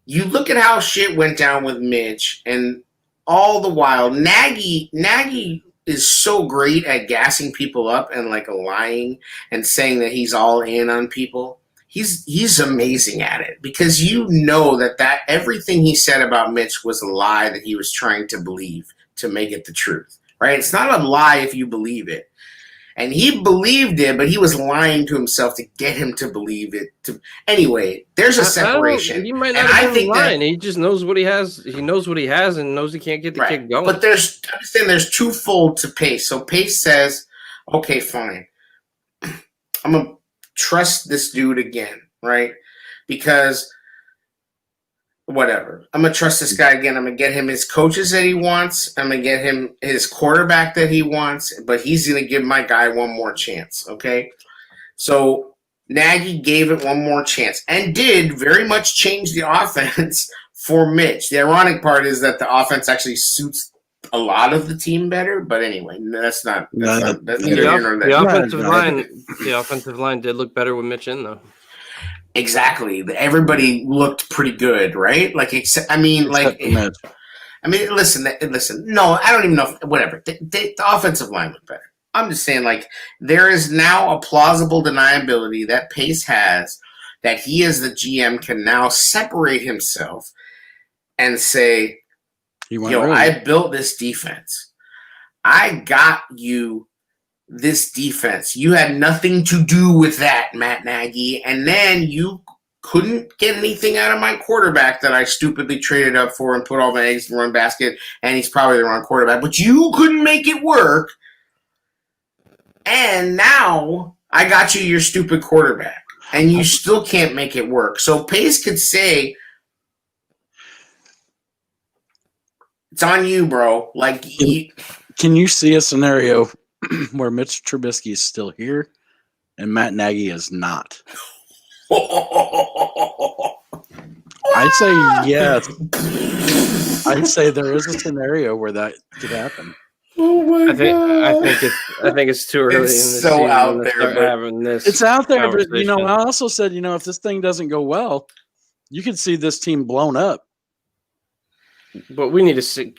You look at how shit went down with Mitch, and all the while, Nagy is so great at gassing people up and like lying and saying that he's all in on people. He's amazing at it because you know that everything he said about Mitch was a lie that he was trying to believe to make it the truth, right? It's not a lie if you believe it. And he believed it, but he was lying to himself to get him to believe it. Anyway, there's a separation. He might not have been lying. He just knows what he has. He knows what he has and knows he can't get the kid going. But I'm saying there's twofold to Pace. So Pace says, okay, fine. I'm going to trust this dude again, right? Because whatever. I'm going to trust this guy again. I'm going to get him his coaches that he wants. I'm going to get him his quarterback that he wants. But he's going to give my guy one more chance, okay? So Nagy gave it one more chance and did very much change the offense for Mitch. The ironic part is that the offense actually suits a lot of the team better. But anyway, that's neither here nor there. The offensive line did look better with Mitch in, though. Exactly. Everybody looked pretty good, right? Like, listen. No, I don't even know. Whatever. The offensive line looked better. I'm just saying, like, there is now a plausible deniability that Pace has that he, as the GM, can now separate himself and say, I built this defense. I got you this defense. You had nothing to do with that, Matt Nagy, and then you couldn't get anything out of my quarterback that I stupidly traded up for and put all my eggs in one basket, and he's probably the wrong quarterback, but you couldn't make it work, and now I got you your stupid quarterback, and you still can't make it work. So Pace could say, it's on you, bro. Like, can you see a scenario where Mitch Trubisky is still here and Matt Nagy is not? I'd say yes. I'd say there is a scenario where that could happen. Oh my god! I think it's too early. It's in the so season out to there, start but having this. It's out there, but I conversation. also said, if this thing doesn't go well, you could see this team blown up. But we need to see.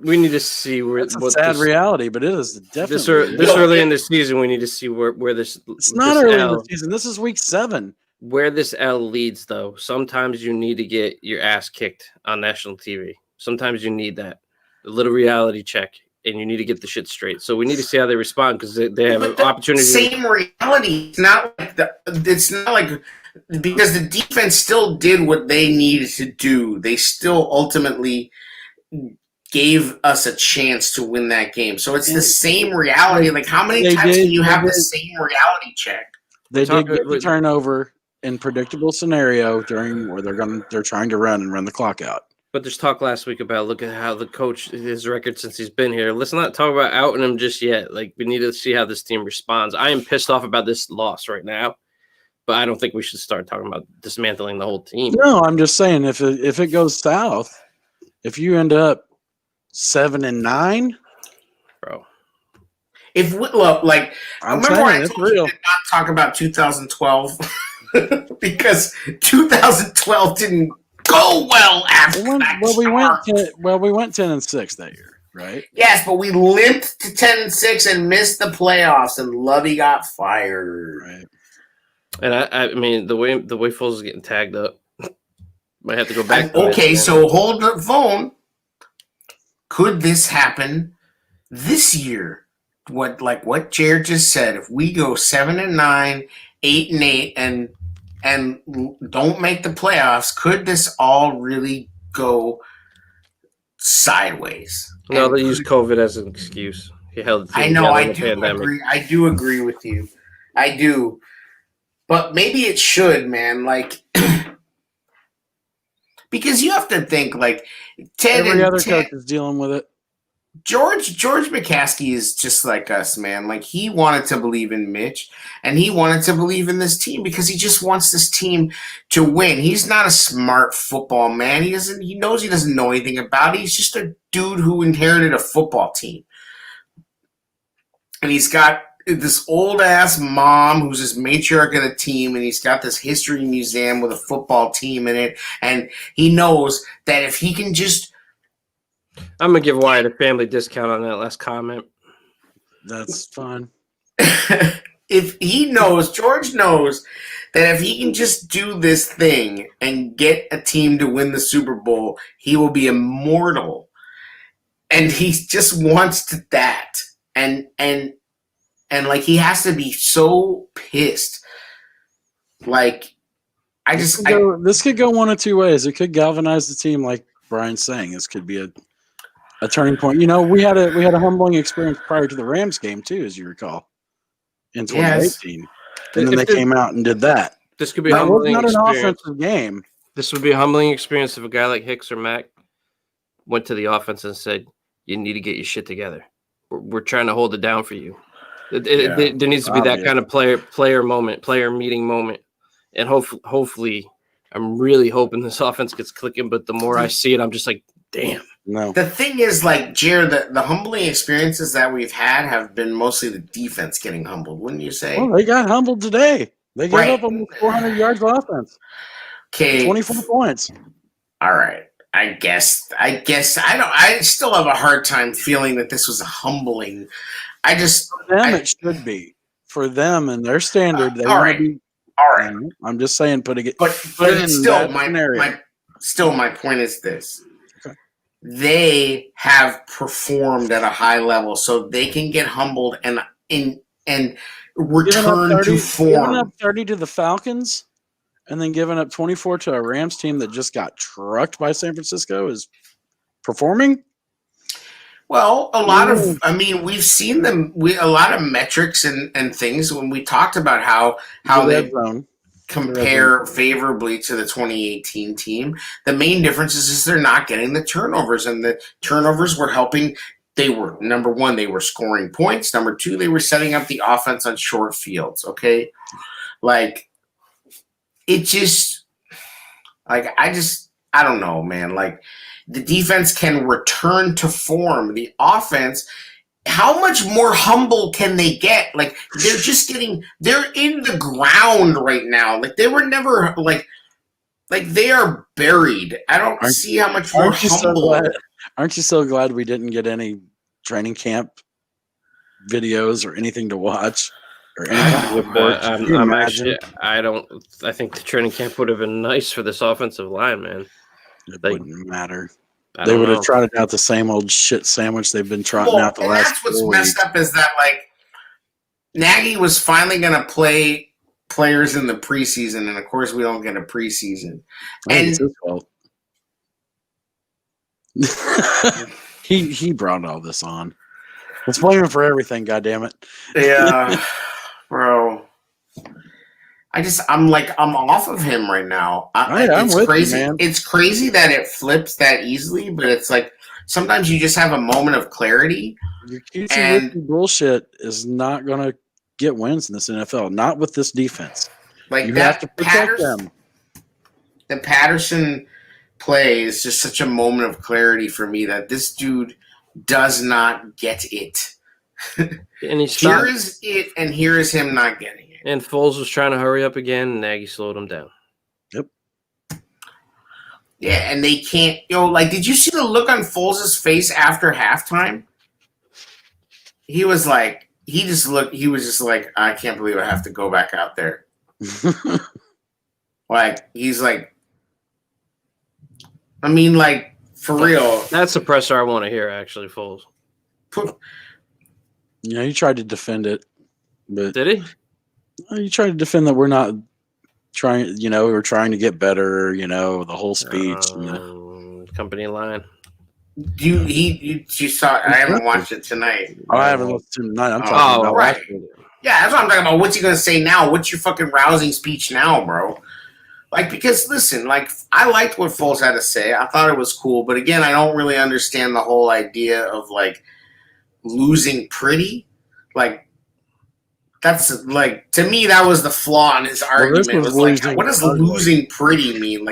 We need to see where It's a sad reality, but it is definitely this early in the season. We need to see where this. It's not this early in the season. This is week 7. Where this L leads, though, sometimes you need to get your ass kicked on national TV. Sometimes you need that a little reality check, and you need to get the shit straight. So we need to see how they respond because they have an opportunity. Same reality. It's not like because the defense still did what they needed to do. They still ultimately gave us a chance to win that game. So it's the same reality. Like, how many times can you have the same reality check? They did get the turnover in predictable scenario where they're trying to run the clock out. But there's talk last week about look at how the coach, his record since he's been here. Let's not talk about outing him just yet. Like, we need to see how this team responds. I am pissed off about this loss right now, but I don't think we should start talking about dismantling the whole team. No, I'm just saying if it goes south, if you end up 7-9, bro. If we, look, like, remember I told you to not talk about 2012 because 2012 didn't go well after that. We went 10-6 that year, right? Yes, but we limped to 10-6 and missed the playoffs, and Lovey got fired. Right. And I mean the way Foles is getting tagged up, might have to go back. Okay, so hold the phone. Could this happen this year? What Jared just said? If we go 7-9, 8-8, and don't make the playoffs, could this all really go sideways? No, they use COVID as an excuse. He held the team I know. I in the do pandemic. agree. I do agree with you. I do, but maybe it should, man. Like. Because you have to think, like, every other coach is dealing with it. George McCaskey is just like us, man. Like, he wanted to believe in Mitch, and he wanted to believe in this team because he just wants this team to win. He's not a smart football man. He knows he doesn't know anything about it. He's just a dude who inherited a football team. And he's got this old-ass mom who's this matriarch of the team, and he's got this history museum with a football team in it, and he knows that if he can just... I'm going to give Wyatt a family discount on that last comment. That's fine. George knows that if he can just do this thing and get a team to win the Super Bowl, he will be immortal. And he just wants that. And like, he has to be so pissed. Like, this could go one of two ways. It could galvanize the team, like Brian's saying. This could be a turning point. We had a humbling experience prior to the Rams game too, as you recall, in 2018. Yes. And then they came out and did that. This could be a humbling not experience. An offensive game. This would be a humbling experience if a guy like Hicks or Mack went to the offense and said, "You need to get your shit together. We're trying to hold it down for you." There needs to be that kind of player moment, player meeting moment, and hopefully, I'm really hoping this offense gets clicking. But the more I see it, I'm just like, damn. No. The thing is, like, Jared, the humbling experiences that we've had have been mostly the defense getting humbled, wouldn't you say? Well, they got humbled today. They gave up almost 400 yards of offense. Okay, 24 points. All right. I guess I still have a hard time feeling that this was a humbling. For them, it should be. For them and their standard, they want to be. All right. I'm just saying, but still, my point is this. Okay. They have performed at a high level, so they can get humbled and return to form. Giving up 30 to the Falcons and then giving up 24 to a Rams team that just got trucked by San Francisco is performing? Well, we've seen them. A lot of metrics and things when we talked about how they compare favorably to the 2018 team. The main difference is they're not getting the turnovers, and the turnovers were helping. They were, number one, they were scoring points. Number two, they were setting up the offense on short fields. Okay, like it just, like I don't know, man. Like the defense can return to form. The offense, how much more humble can they get? Like, they're in the ground right now. Like, they were never, like they are buried. I don't see how much more humble. Aren't you so glad we didn't get any training camp videos or anything to watch? Or anything I think the training camp would have been nice for this offensive line, man. It wouldn't matter. They would have trotted out the same old shit sandwich they've been trotting out the last. That's what's messed up is that like Nagy was finally going to play players in the preseason, and of course we don't get a preseason. And it's his fault. he brought all this on. Let's blame him for everything. God damn it. Yeah, bro. I'm off of him right now. It's crazy. You, man. It's crazy that it flips that easily, but it's like sometimes you just have a moment of clarity. Your cutesy bullshit is not going to get wins in this NFL. Not with this defense. Like you that have to protect them. The Patterson play is just such a moment of clarity for me that this dude does not get it. And here is it, and here is him not getting it. And Foles was trying to hurry up again, and Nagy slowed him down. Yep. Yeah, and they can't. Did you see the look on Foles' face after halftime? He was like, he was just like, I can't believe I have to go back out there. He's like, I mean, like, for real. That's the presser I want to hear, actually, Foles. Yeah, he tried to defend it, but did he? He tried to defend that we're not trying. We're trying to get better. The whole speech. Company line. You saw? I haven't watched it tonight. Oh, I haven't watched it tonight. I'm talking about right. Yeah, that's what I'm talking about. What's he gonna say now? What's your fucking rousing speech now, bro? Because listen, I liked what Foles had to say. I thought it was cool, but again, I don't really understand the whole idea of losing pretty. That's to me that was the flaw in his argument. What does losing pretty mean?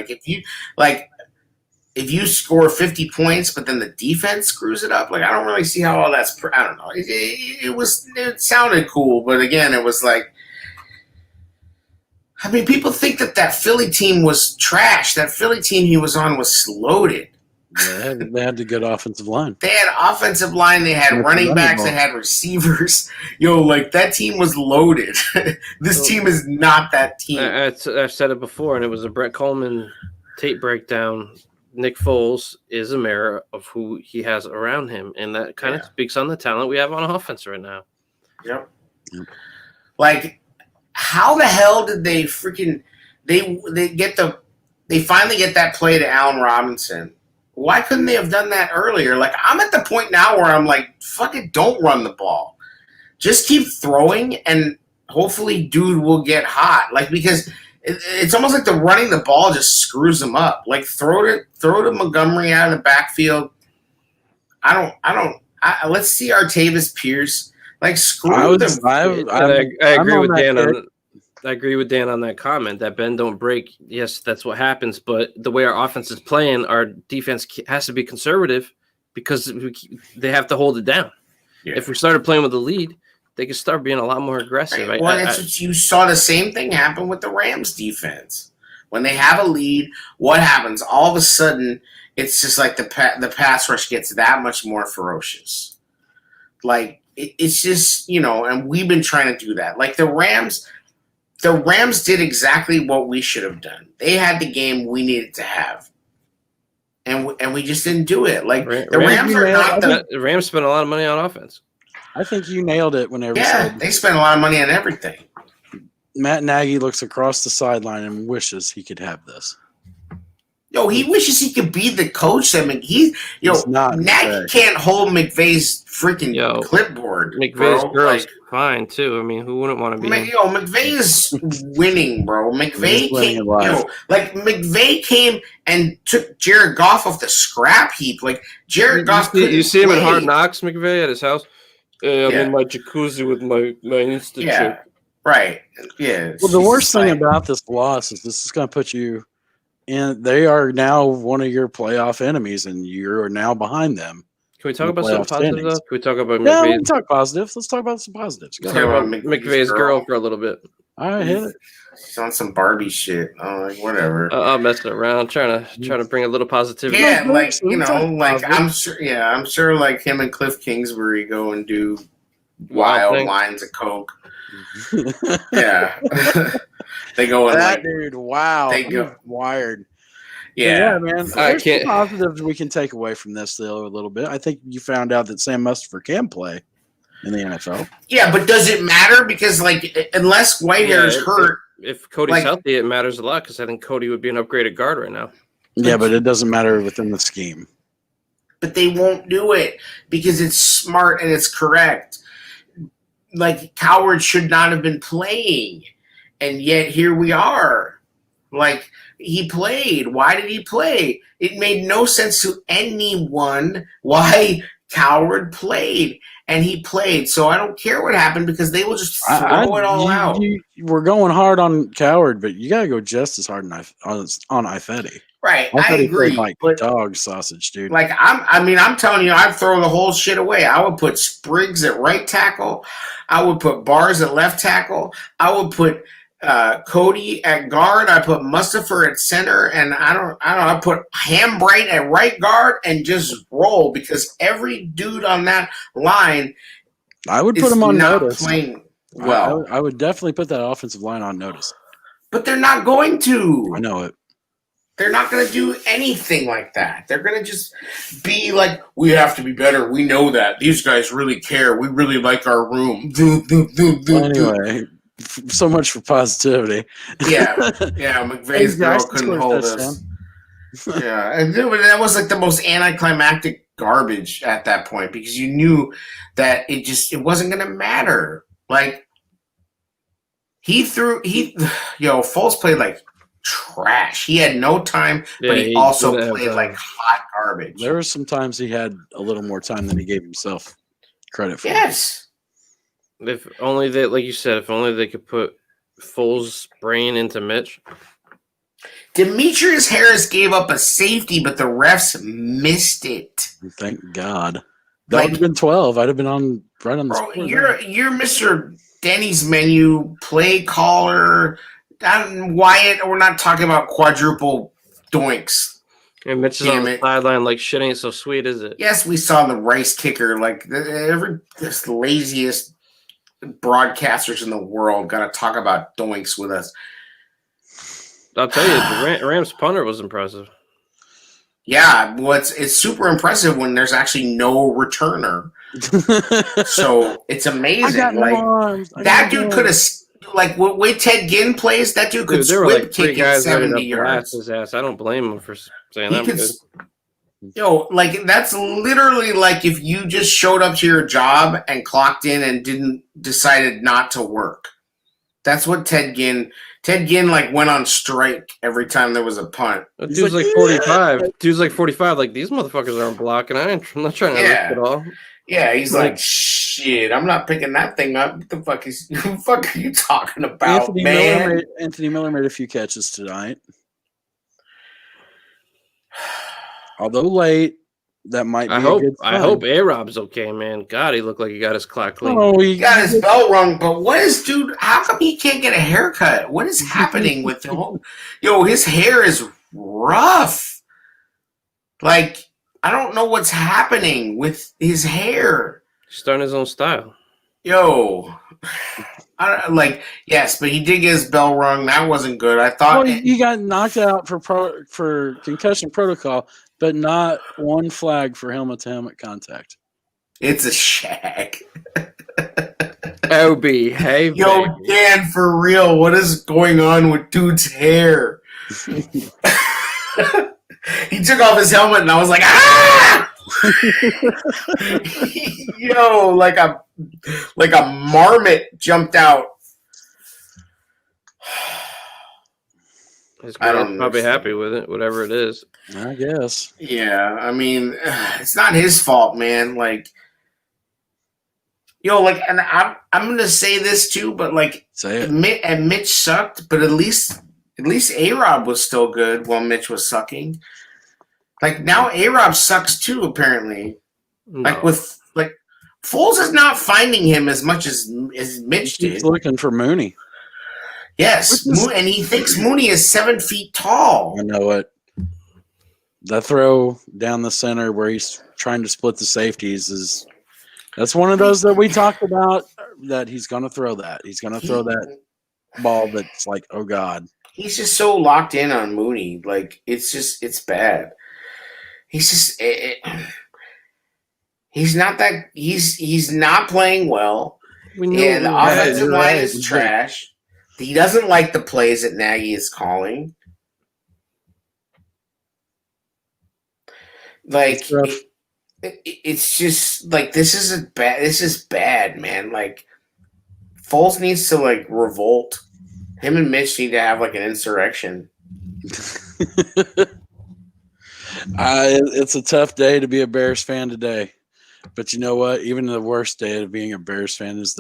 If you score 50 points, but then the defense screws it up, I don't really see how all that's. I don't know. It sounded cool, but again, it was people think that Philly team was trash. That Philly team he was on was loaded. Yeah, they had the good offensive line. They had offensive line. They had running backs. They had receivers. That team was loaded. This team is not that team. I've said it before, and it was a Brett Coleman tape breakdown. Nick Foles is a mirror of who he has around him, and that kind of speaks on the talent we have on offense right now. Yep. How the hell did they freaking they finally get that play to Allen Robinson? Why couldn't they have done that earlier? I'm at the point now where I'm like, fuck it, don't run the ball. Just keep throwing, and hopefully dude will get hot. Because it's almost like the running the ball just screws them up. Throw to Montgomery out of the backfield. Let's see Artavis Pierce. Screw them. I agree with Dan I agree with Dan on that comment that bend don't break. Yes, that's what happens. But the way our offense is playing, our defense has to be conservative because they have to hold it down. Yeah. If we started playing with the lead, they could start being a lot more aggressive. Right. You saw the same thing happen with the Rams defense. When they have a lead, what happens? All of a sudden, it's just the pass rush gets that much more ferocious. It's just, and we've been trying to do that. The Rams did exactly what we should have done. They had the game we needed to have. And we just didn't do it. The Rams are not the Rams spent a lot of money on offense. I think you nailed it whenever. Yeah, they spent a lot of money on everything. Matt Nagy looks across the sideline and wishes he could have this. He wishes he could be the coach. Nagy can't hold McVay's freaking clipboard. McVay's girl's fine too. I mean, who wouldn't want to be? McVay is winning, bro. McVay came. McVay came and took Jared Goff off the scrap heap. Jared Goff. You see him in Hard Knocks, McVay at his house. I'm in my jacuzzi with my Insta chick. Right. Yeah. Well, the worst thing about this loss is this is going to put you and they are now one of your playoff enemies, and you're now behind them. Can we talk about some positive stuff? Can we talk about McVay? We can talk positives. Let's talk about some positives. Go ahead. McVay's girl for a little bit. All right, hit it. She's on some Barbie shit. Like whatever. I'm messing around, trying to bring a little positivity. Yeah, like I'm sure, like him and Cliff Kingsbury go and do wild lines of coke. Yeah, they go and that dude. Wow, they go wired. Yeah, man. There's some positives we can take away from this though a little bit. I think you found out that Sam Mustipher can play in the NFL. Yeah, but does it matter? Because like, unless Whitehair is hurt, if Cody's healthy, it matters a lot. Because I think Cody would be an upgraded guard right now. Yeah, but it doesn't matter within the scheme. But they won't do it because it's smart and it's correct. Like Coward should not have been playing, and yet here we are. Like he played. Why did he play? It made no sense to anyone why Coward played. And he played, so I don't care what happened because they will just throw it all out. We're going hard on Coward, but you got to go just as hard on Ifedi. Right, I agree. Like dog sausage, dude. Like I'm telling you, I'd throw the whole shit away. I would put Spriggs at right tackle. I would put Bars at left tackle. I would put Cody at guard. I put Mustipher at center, and I put Hambright at right guard, and just roll because every dude on that line, I would put them on notice. Playing well, I would definitely put that offensive line on notice. But they're not going to. I know it. They're not going to do anything like that. They're going to just be like, we have to be better. We know that. These guys really care. We really like our room. Anyway. So much for positivity. Yeah, McVay's girl couldn't hold us. Yeah, and that was like the most anticlimactic garbage at that point because you knew that it wasn't going to matter. Like Foles played like trash. He had no time, but he also played like hot garbage. There were some times he had a little more time than he gave himself credit for. Yes. If only they, like you said, if only they could put Foles' brain into Mitch. Demetrius Harris gave up a safety, but the refs missed it. Thank God. That would have been 12. I'd have been right on the score. You're Mr. Denny's menu play caller. Wyatt, we're not talking about quadruple doinks. And Mitch is on the sideline like shit ain't so sweet, is it? Yes, we saw the Rice kicker. Like this laziest broadcasters in the world got to talk about doinks with us. I'll tell you, the Rams punter was impressive. Yeah, it's super impressive when there's actually no returner. So it's amazing. Like that dude could have, like, the way Ted Ginn plays, that dude could whip kick it 70 yards. His ass. I don't blame him for saying that. Like that's literally like if you just showed up to your job and clocked in and decided not to work. That's what Ted Ginn like went on strike every time there was a punt. Dude's like 45. Dude's like 45. Like these motherfuckers aren't blocking. I'm not trying to risk it all. Yeah, he's like shit. I'm not picking that thing up. What the fuck are you talking about, man? Anthony Miller made a few catches tonight. Although late, that might be a good sign. I hope A-Rob's okay, man. God, he looked like he got his clock clean. Oh, he got his bell rung, but how come he can't get a haircut? What is happening with him? His hair is rough. Like, I don't know what's happening with his hair. Starting his own style. Yes, but he did get his bell rung. That wasn't good. I thought he got knocked out for concussion protocol, but not one flag for helmet-to-helmet contact. It's a shag. OB, hey, Dan, for real, what is going on with dude's hair? He took off his helmet, and I was like, ah! like a marmot jumped out. His girl's probably happy with it, whatever it is. I guess. Yeah, I mean, it's not his fault, man. Like, and I'm gonna say this too, but like, say it. And Mitch sucked, but at least At least A-Rob was still good while Mitch was sucking. Like now A-Rob sucks too, apparently. No. Like with like Foles is not finding him as much as Mitch did. He's looking for Mooney. Yes, and he thinks Mooney is 7 feet tall. I know it. The throw down the center where he's trying to split the safeties that's one of those that we talked about, that he's going to throw that. He's going to throw that ball that's like, oh, God. He's just so locked in on Mooney. Like, it's bad. He's just he's not playing well. And the offensive line is trash. He doesn't like the plays that Nagy is calling. Like, it's just like this is bad, man. Like, Foles needs to like revolt. Him and Mitch need to have like an insurrection. It's a tough day to be a Bears fan today, but you know what? Even the worst day of being a Bears fan is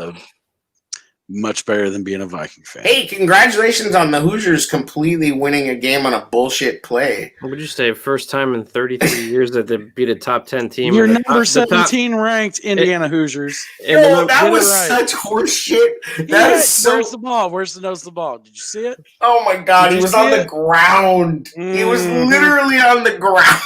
much better than being a Viking fan. Hey, congratulations on the Hoosiers completely winning a game on a bullshit play. What would you say? First time in 33 years that they beat a top 10 team. You're number 17 ranked Indiana Hoosiers. Yo, that was such horse shit. Where's the ball? Where's the nose of the ball? Did you see it? Oh my God, he was on the ground. He was literally on the ground.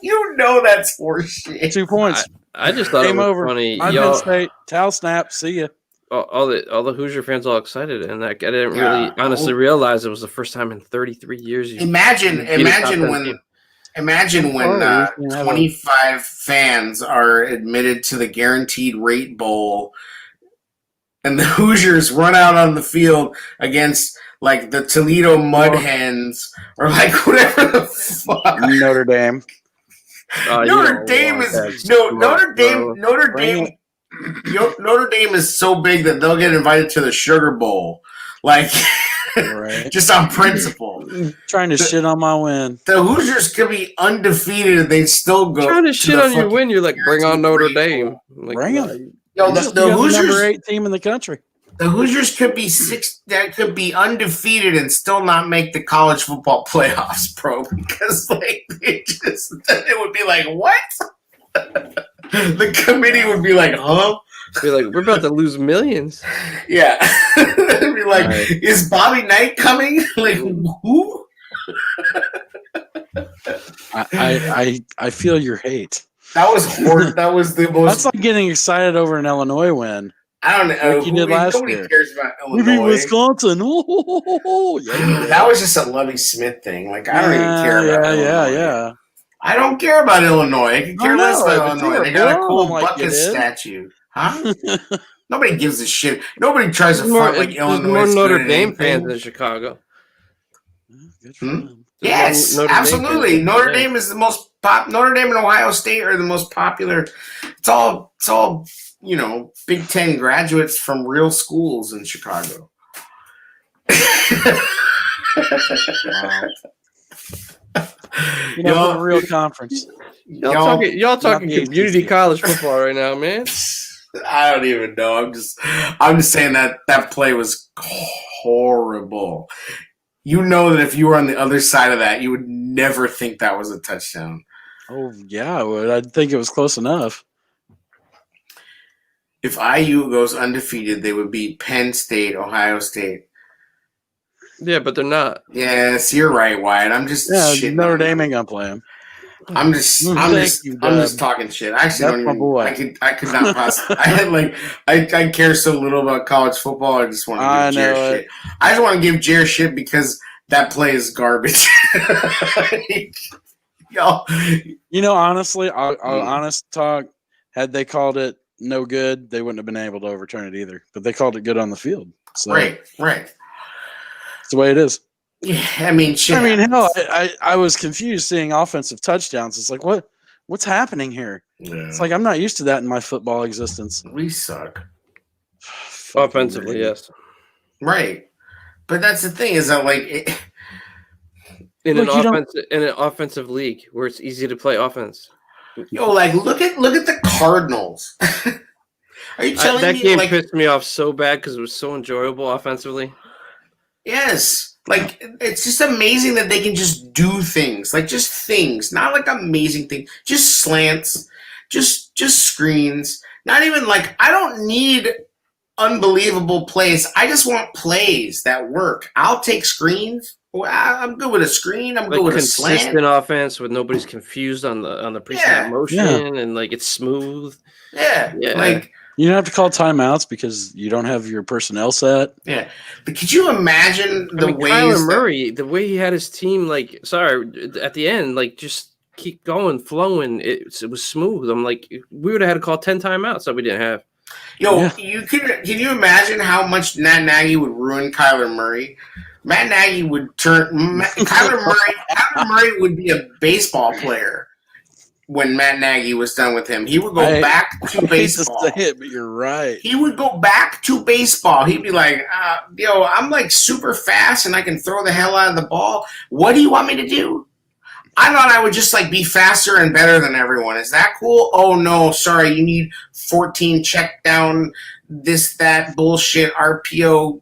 You know that's horse shit. 2 points. I just thought Game it was over. funny. Penn State, towel snap, see ya. All the Hoosier fans all excited, and I didn't really honestly realize it was the first time in 33 years. Imagine when 25 fans are admitted to the Guaranteed Rate Bowl, and the Hoosiers run out on the field against like the Toledo Mud Hens or like whatever the fuck. Notre Dame. Notre Dame is so big that they'll get invited to the Sugar Bowl, like just on principle. Trying to shit on my win. The Hoosiers could be undefeated and they'd still go. Trying to shit on your win, you're like, bring on Notre Dame. Like, bring them. Yo, the Hoosiers, number 8 team in the country. The Hoosiers could be undefeated and still not make the college football playoffs, bro. Because like it would be like, what? The committee would be like, huh? Be like, we're about to lose millions. Yeah. It'd be like, is Bobby Knight coming? Like, who? I feel your hate. That was horrible. That was the most. That's like getting excited over an Illinois win. I don't know. Like you did last nobody year. Cares about We beat Illinois. Wisconsin. That was just a Lovie Smith thing. Like I don't even care about Illinois. Yeah. I don't care about Illinois. I can care less about Illinois. They got a cool like bucket statue. Huh? Nobody gives a shit. Nobody tries to front like Illinois. More Notre Dame fans in Chicago. Yes, absolutely. Notre Dame is the most Notre Dame and Ohio State are the most popular. It's all Big Ten graduates from real schools in Chicago. Wow. A real conference. Y'all talking community college football right now, man. I don't even know. I'm just saying that play was horrible. You know that if you were on the other side of that, you would never think that was a touchdown. Oh yeah, I would. I'd think it was close enough. If IU goes undefeated, they would beat Penn State, Ohio State. Yeah, but they're not. Yes, you're right, Wyatt. I'm just shitting Notre Dame ain't gonna play him. I'm just talking shit. I actually don't even. I could not possibly. I care so little about college football. I just want to give Jared shit. I just want to give Jared shit because that play is garbage. Honestly, I'll honest talk. Had they called it no good, they wouldn't have been able to overturn it either. But they called it good on the field. So right. It's the way it is. Yeah, I mean, shit. Hell, I was confused seeing offensive touchdowns. It's like, what's happening here? Yeah. It's like I'm not used to that in my football existence. We suck. Offensively, yes. Right. But that's the thing is that in an offensive league where it's easy to play offense. Look at the Cardinals. Are you telling me that game pissed me off so bad because it was so enjoyable offensively? Yes. Like, it's just amazing that they can just do things. Like, just things. Not like amazing things. Just slants. Just screens. Not even like, I don't need unbelievable plays. I just want plays that work. I'll take screens. Well, I'm good with a screen. I'm like good with a slant. Consistent offense with nobody's confused on the pre-snap motion and like it's smooth. Yeah. Like, you don't have to call timeouts because you don't have your personnel set. Yeah. But could you imagine the ways Kyler Murray, the way he had his team, like, at the end, like, just keep going, flowing. It was smooth. I'm like, we would have had to call 10 timeouts that we didn't have. can you imagine how much Matt Nagy would ruin Kyler Murray? Matt Nagy would turn Kyler Murray would be a baseball player when Matt Nagy was done with him. He would go back to baseball. I hate to say it, but you're right. He would go back to baseball. He'd be like, I'm like super fast and I can throw the hell out of the ball. What do you want me to do? I thought I would just like be faster and better than everyone. Is that cool? Oh no, sorry. You need 14 check down, this, that bullshit, RPO.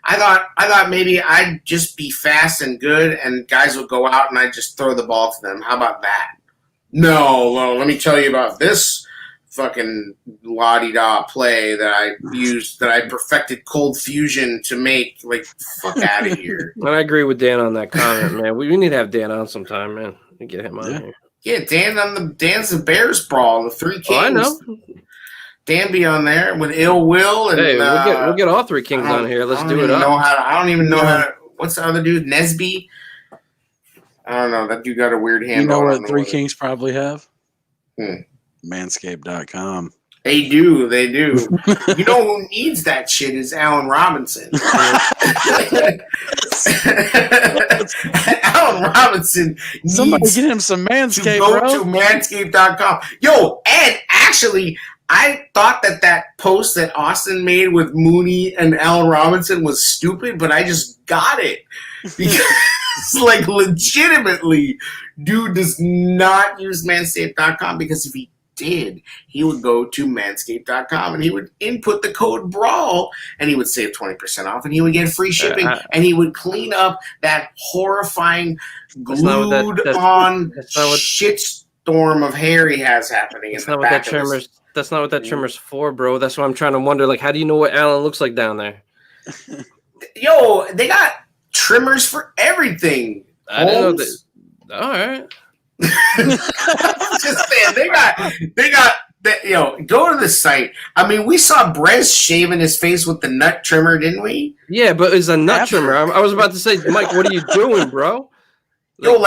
I thought maybe I'd just be fast and good and guys would go out and I'd just throw the ball to them. How about that? No, well, let me tell you about this fucking la-di-da play that I used, that I perfected cold fusion to make. Like, fuck out of here. And I agree with Dan on that comment, man. We need to have Dan on sometime, man. We get him on here. Yeah, Dan's the Bears Brawl, the Three Kings. Oh, I know. Dan be on there with Ill Will and we'll get all three Kings on here. Let's do it up. I don't even know how to. What's the other dude? Nesby. I don't know. That dude got a weird handle. You know what Three Kings probably have? Manscaped.com. They do. You know who needs that shit is Allen Robinson. Allen Robinson needs somebody get him some Manscaped, to go bro. to manscaped.com. Yo, and actually, I thought that post that Austin made with Mooney and Allen Robinson was stupid, but I just got it. Because, like, legitimately, dude does not use manscaped.com, because if he did, he would go to manscaped.com and he would input the code BRAWL and he would save 20% off and he would get free shipping and he would clean up that horrifying glued on shitstorm of hair he has happening in the back of his. That's not what that trimmer's for, bro. That's what I'm trying to wonder. Like, how do you know what Allen looks like down there? Yo, they got trimmers for everything. I didn't know that. All right. Just saying, they got go to the site. I mean, we saw Brez shaving his face with the nut trimmer, didn't we? Yeah, but it's a nut trimmer. I was about to say, Mike, what are you doing, bro? You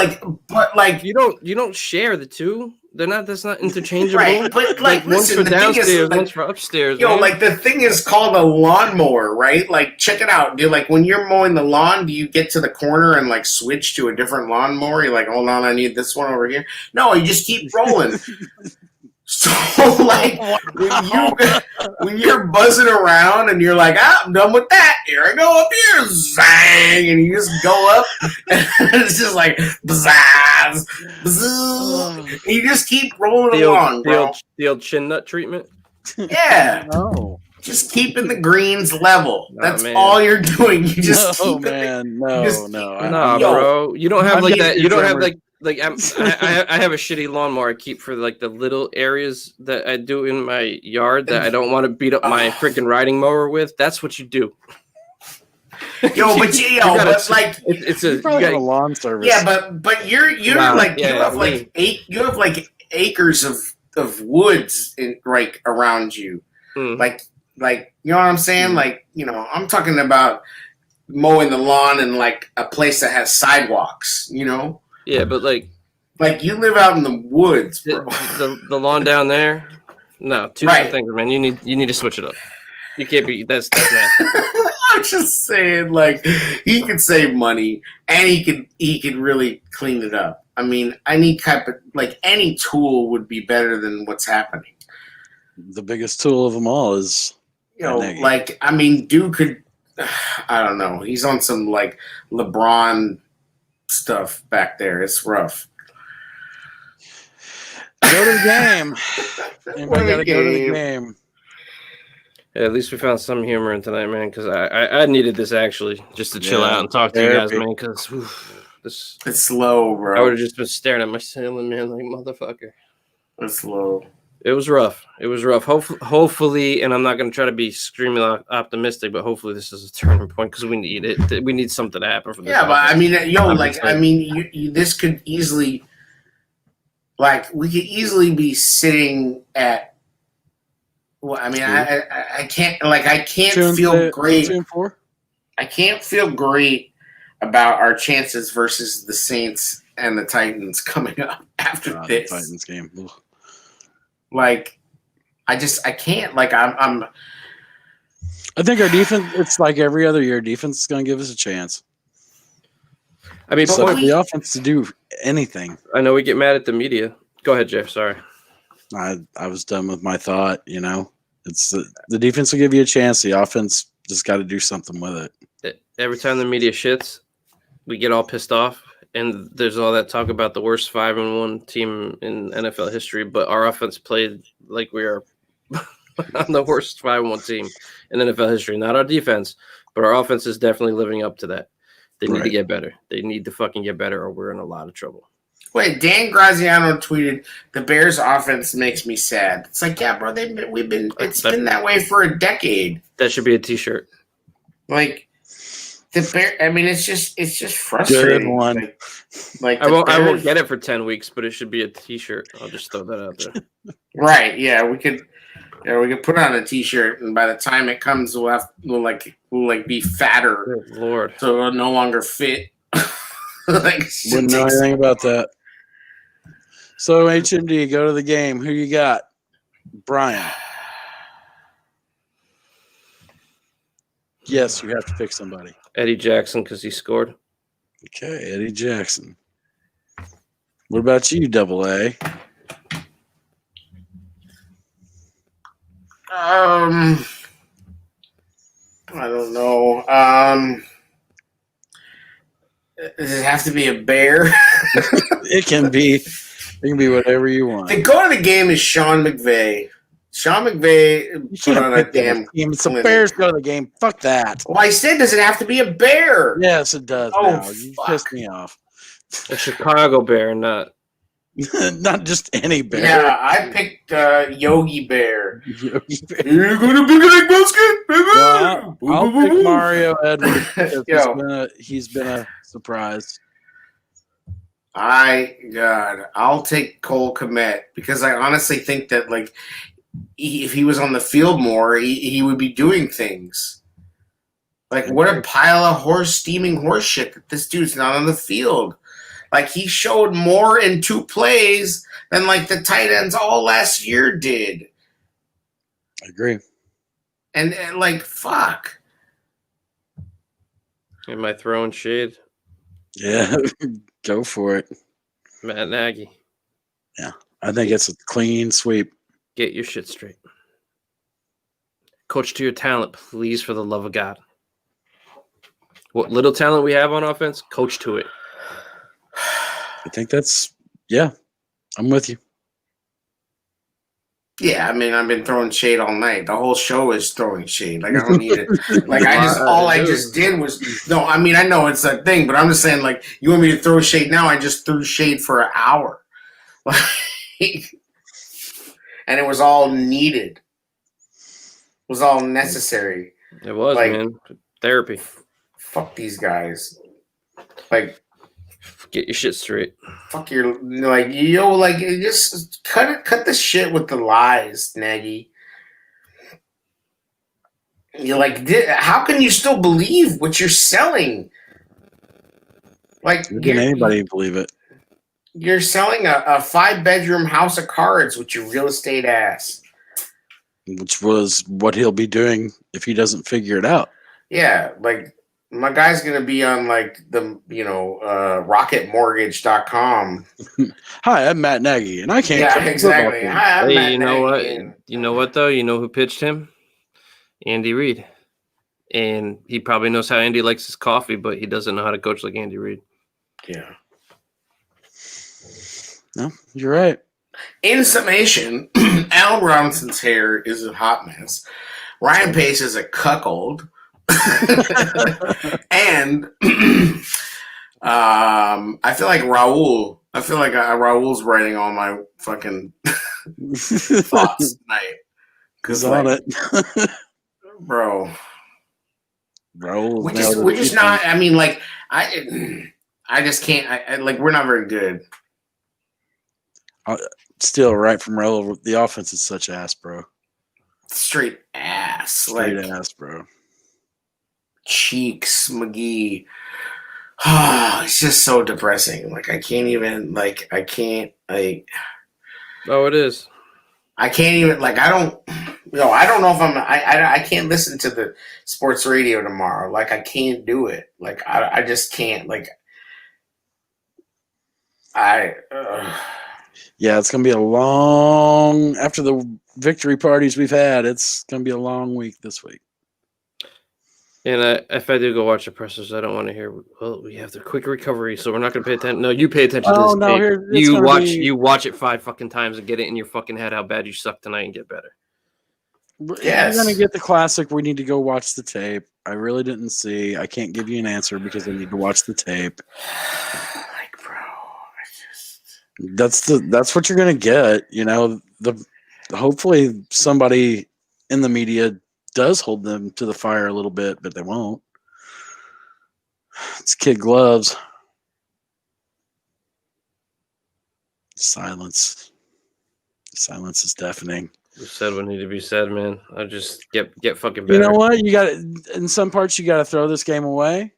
don't share the two. That's not interchangeable. Right, but like one's listen, for downstairs, one's for upstairs. Yo, man. Like the thing is called a lawnmower, right? Like, check it out, dude. Like when you're mowing the lawn, do you get to the corner and like switch to a different lawnmower? You're like, hold on, I need this one over here. No, you just keep rolling. So like when you're buzzing around and you're like, I'm done with that. Here I go up here, zang, and you just go up, and it's just like bzzz, bzzz, and you just keep rolling along, bro. The old chin nut treatment. Yeah. No. Just keeping the greens level. That's all you're doing. You just No, bro. You don't have like that. You don't have like I have a shitty lawnmower I keep for like the little areas that I do in my yard that I don't want to beat up my freaking riding mower with. That's what you do. Yo, but it's a lawn service. Yeah, but you have like acres of woods around you. Like you know what I'm saying? Like, you know, I'm talking about mowing the lawn in like a place that has sidewalks, you know? Yeah, but like you live out in the woods, bro. The lawn down there. No, two different things, man. You need to switch it up. You can't be that's nasty. I'm just saying, like, he could save money and he could really clean it up. I mean, any tool would be better than what's happening. The biggest tool of them all is, like, I mean, dude could, I don't know. He's on some like LeBron stuff back there. It's rough. Go to the game. Anybody got to go to the game. Yeah, at least we found some humor in tonight, man. Because I needed this actually just to chill out and talk to you guys, man. Because this it's slow, bro. I would have just been staring at my ceiling, man, like motherfucker. It's slow. It was rough. Hopefully, and I'm not going to try to be extremely optimistic, but hopefully this is a turning point because we need it. We need something to happen for this. Yeah, but I mean, this could easily, like, we could easily be sitting at. Well, I mean, I can't feel great. 2-4. I can't feel great about our chances versus the Saints and the Titans coming up after this the Titans game. Ugh. Like, I can't. Like, I think our defense. It's like every other year. Defense is going to give us a chance. I mean, so the offense to do anything. I know we get mad at the media. Go ahead, Jeff. Sorry. I was done with my thought. It's the defense will give you a chance. The offense just got to do something with it. Every time the media shits, we get all pissed off. And there's all that talk about the worst 5-1 team in NFL history, but our offense played like we are on the worst 5-1 team in NFL history. Not our defense, but our offense is definitely living up to that. They need to get better. They need to fucking get better, or we're in a lot of trouble. Wait, Dan Graziano tweeted, "The Bears' offense makes me sad." It's like, yeah, bro, it's been that way for a decade. That should be a T-shirt. Like. It's just frustrating. Good one. Like I won't get it for 10 weeks, but it should be a T-shirt. I'll just throw that out there. Right? Yeah, we could put on a T-shirt, and by the time it comes, we'll be fatter. Good Lord, so it'll no longer fit. Wouldn't know anything about that. So HMD, go to the game. Who you got? Brian. Yes, you have to pick somebody. Eddie Jackson, because he scored. Okay, Eddie Jackson. What about you, Double A? I don't know. Does it have to be a bear? It can be whatever you want. The go to the game is Sean McVay. Sean McVay put on a damn game. It's the Bears go to the game. Fuck that. Well, I said, does it have to be a bear? Yes, it does. Oh, now. You pissed me off. A Chicago Bear, not just any bear. Yeah, I picked Yogi Bear. Yogi Bear. You're gonna pick a basket, baby. Well, I'll pick Mario Edwards. He's been a surprise. I'll take Cole Kmet because I honestly think that if he was on the field more, he would be doing things. Like, what a pile of steaming horse shit that this dude's not on the field. Like, he showed more in 2 plays than the tight ends all last year did. I agree. And fuck. Am I throwing shade? Yeah, go for it. Matt Nagy. Yeah, I think it's a clean sweep. Get your shit straight. Coach to your talent, please, for the love of God. What little talent we have on offense, coach to it. I think I'm with you. Yeah, I mean, I've been throwing shade all night. The whole show is throwing shade. I don't need it. I just did was no. I mean, I know it's a thing, but I'm just saying, you want me to throw shade now? I just threw shade for an hour, and it was all needed. It was all necessary. It was, man. Therapy. Fuck these guys. Get your shit straight. Fuck your just cut the shit with the lies, Nagy. You're how can you still believe what you're selling? Can anybody believe it? You're selling a 5-bedroom house of cards with your real estate ass. Which was what he'll be doing if he doesn't figure it out. Yeah, my guy's gonna be on rocketmortgage.com. Hi, I'm Matt Nagy, and I can't. Yeah, exactly. Hi, I'm Matt you know Nagy. what? You know what though? You know who pitched him? Andy Reid, and he probably knows how Andy likes his coffee, but he doesn't know how to coach like Andy Reid. Yeah. No, you're right. In summation, Allen Robinson's hair is a hot mess. Ryan Pace is a cuckold. And I feel like Raul. I feel like Raul's writing all my fucking thoughts tonight. Because on it, bro. Raul, we're just not. I mean, like I just can't. I like we're not very good. Still, right from Raul, the offense is such ass, bro. Straight ass, straight ass, bro. Cheeks, McGee. It's just so depressing. Like I can't even. Like I can't. Like. Oh, it is. I can't even. Like I don't. I don't know if I'm. I can't listen to the sports radio tomorrow. Like I can't do it. Like I just can't. Like Yeah, it's gonna be a long after the victory parties we've had. It's gonna be a long week this week. And if I do go watch the pressers, I don't want to hear. Well, we have the quick recovery, so we're not going to pay attention. No, you pay attention to this. No, you watch it 5 fucking times and get it in your fucking head how bad you suck tonight and get better. Yes. We're gonna get the classic. We need to go watch the tape. I really didn't see. I can't give you an answer because I need to watch the tape. Like, bro, that's what you're gonna get. Hopefully somebody in the media does hold them to the fire a little bit, but they won't. It's kid gloves. Silence. Silence is deafening. You said what needed to be said, man. I just get fucking better. You know what? You got in some parts. You got to throw this game away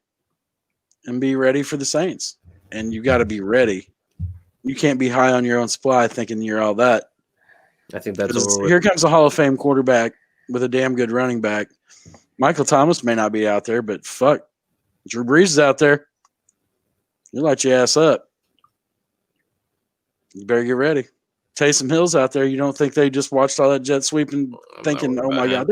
and be ready for the Saints. And you got to be ready. You can't be high on your own supply thinking you're all that. I think that's over with. Here comes a Hall of Fame quarterback with a damn good running back. Michael Thomas may not be out there, but fuck, Drew Brees is out there. You light your ass up. You better get ready. Taysom Hill's out there. You don't think they just watched all that jet sweep and thinking, oh my God,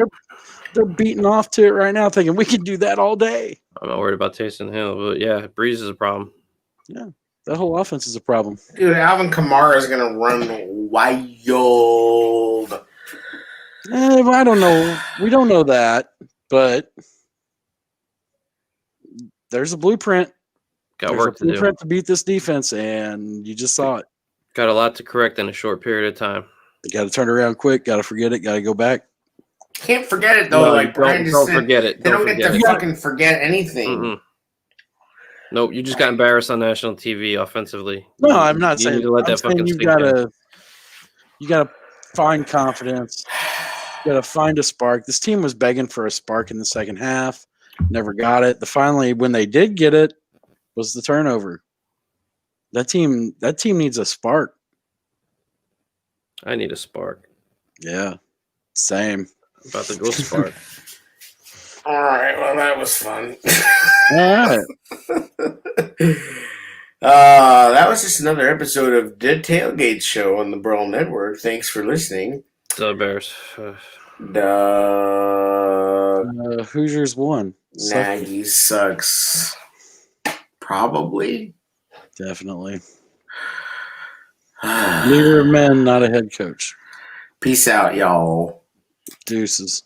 they're beating off to it right now, thinking we can do that all day. I'm not worried about Taysom Hill, but yeah, Brees is a problem. Yeah, that whole offense is a problem. Dude, Alvin Kamara is gonna run wild. I don't know. We don't know that, but there's a blueprint. Got work to do. Blueprint to beat this defense, and you just saw it. Got a lot to correct in a short period of time. You got to turn around quick. Got to forget it. Got to go back. Can't forget it though. No, like Brian just said, forget it. They don't get to fucking forget anything. Mm-mm. Nope, you just got embarrassed on national TV offensively. No, I'm not saying. You need to let that fucking you gotta find confidence. You gotta find a spark. This team was begging for a spark in the second half. Never got it. Finally, when they did get it, was the turnover. That team needs a spark. I need a spark. Yeah, same. About to go spark. All right, well that was fun. All right. That was just another episode of The Tailgate Show on the Brawl Network. Thanks for listening. The Bears. Hoosiers won. Nagy sucks. Probably. Definitely. Leader of men, not a head coach. Peace out, y'all. Deuces.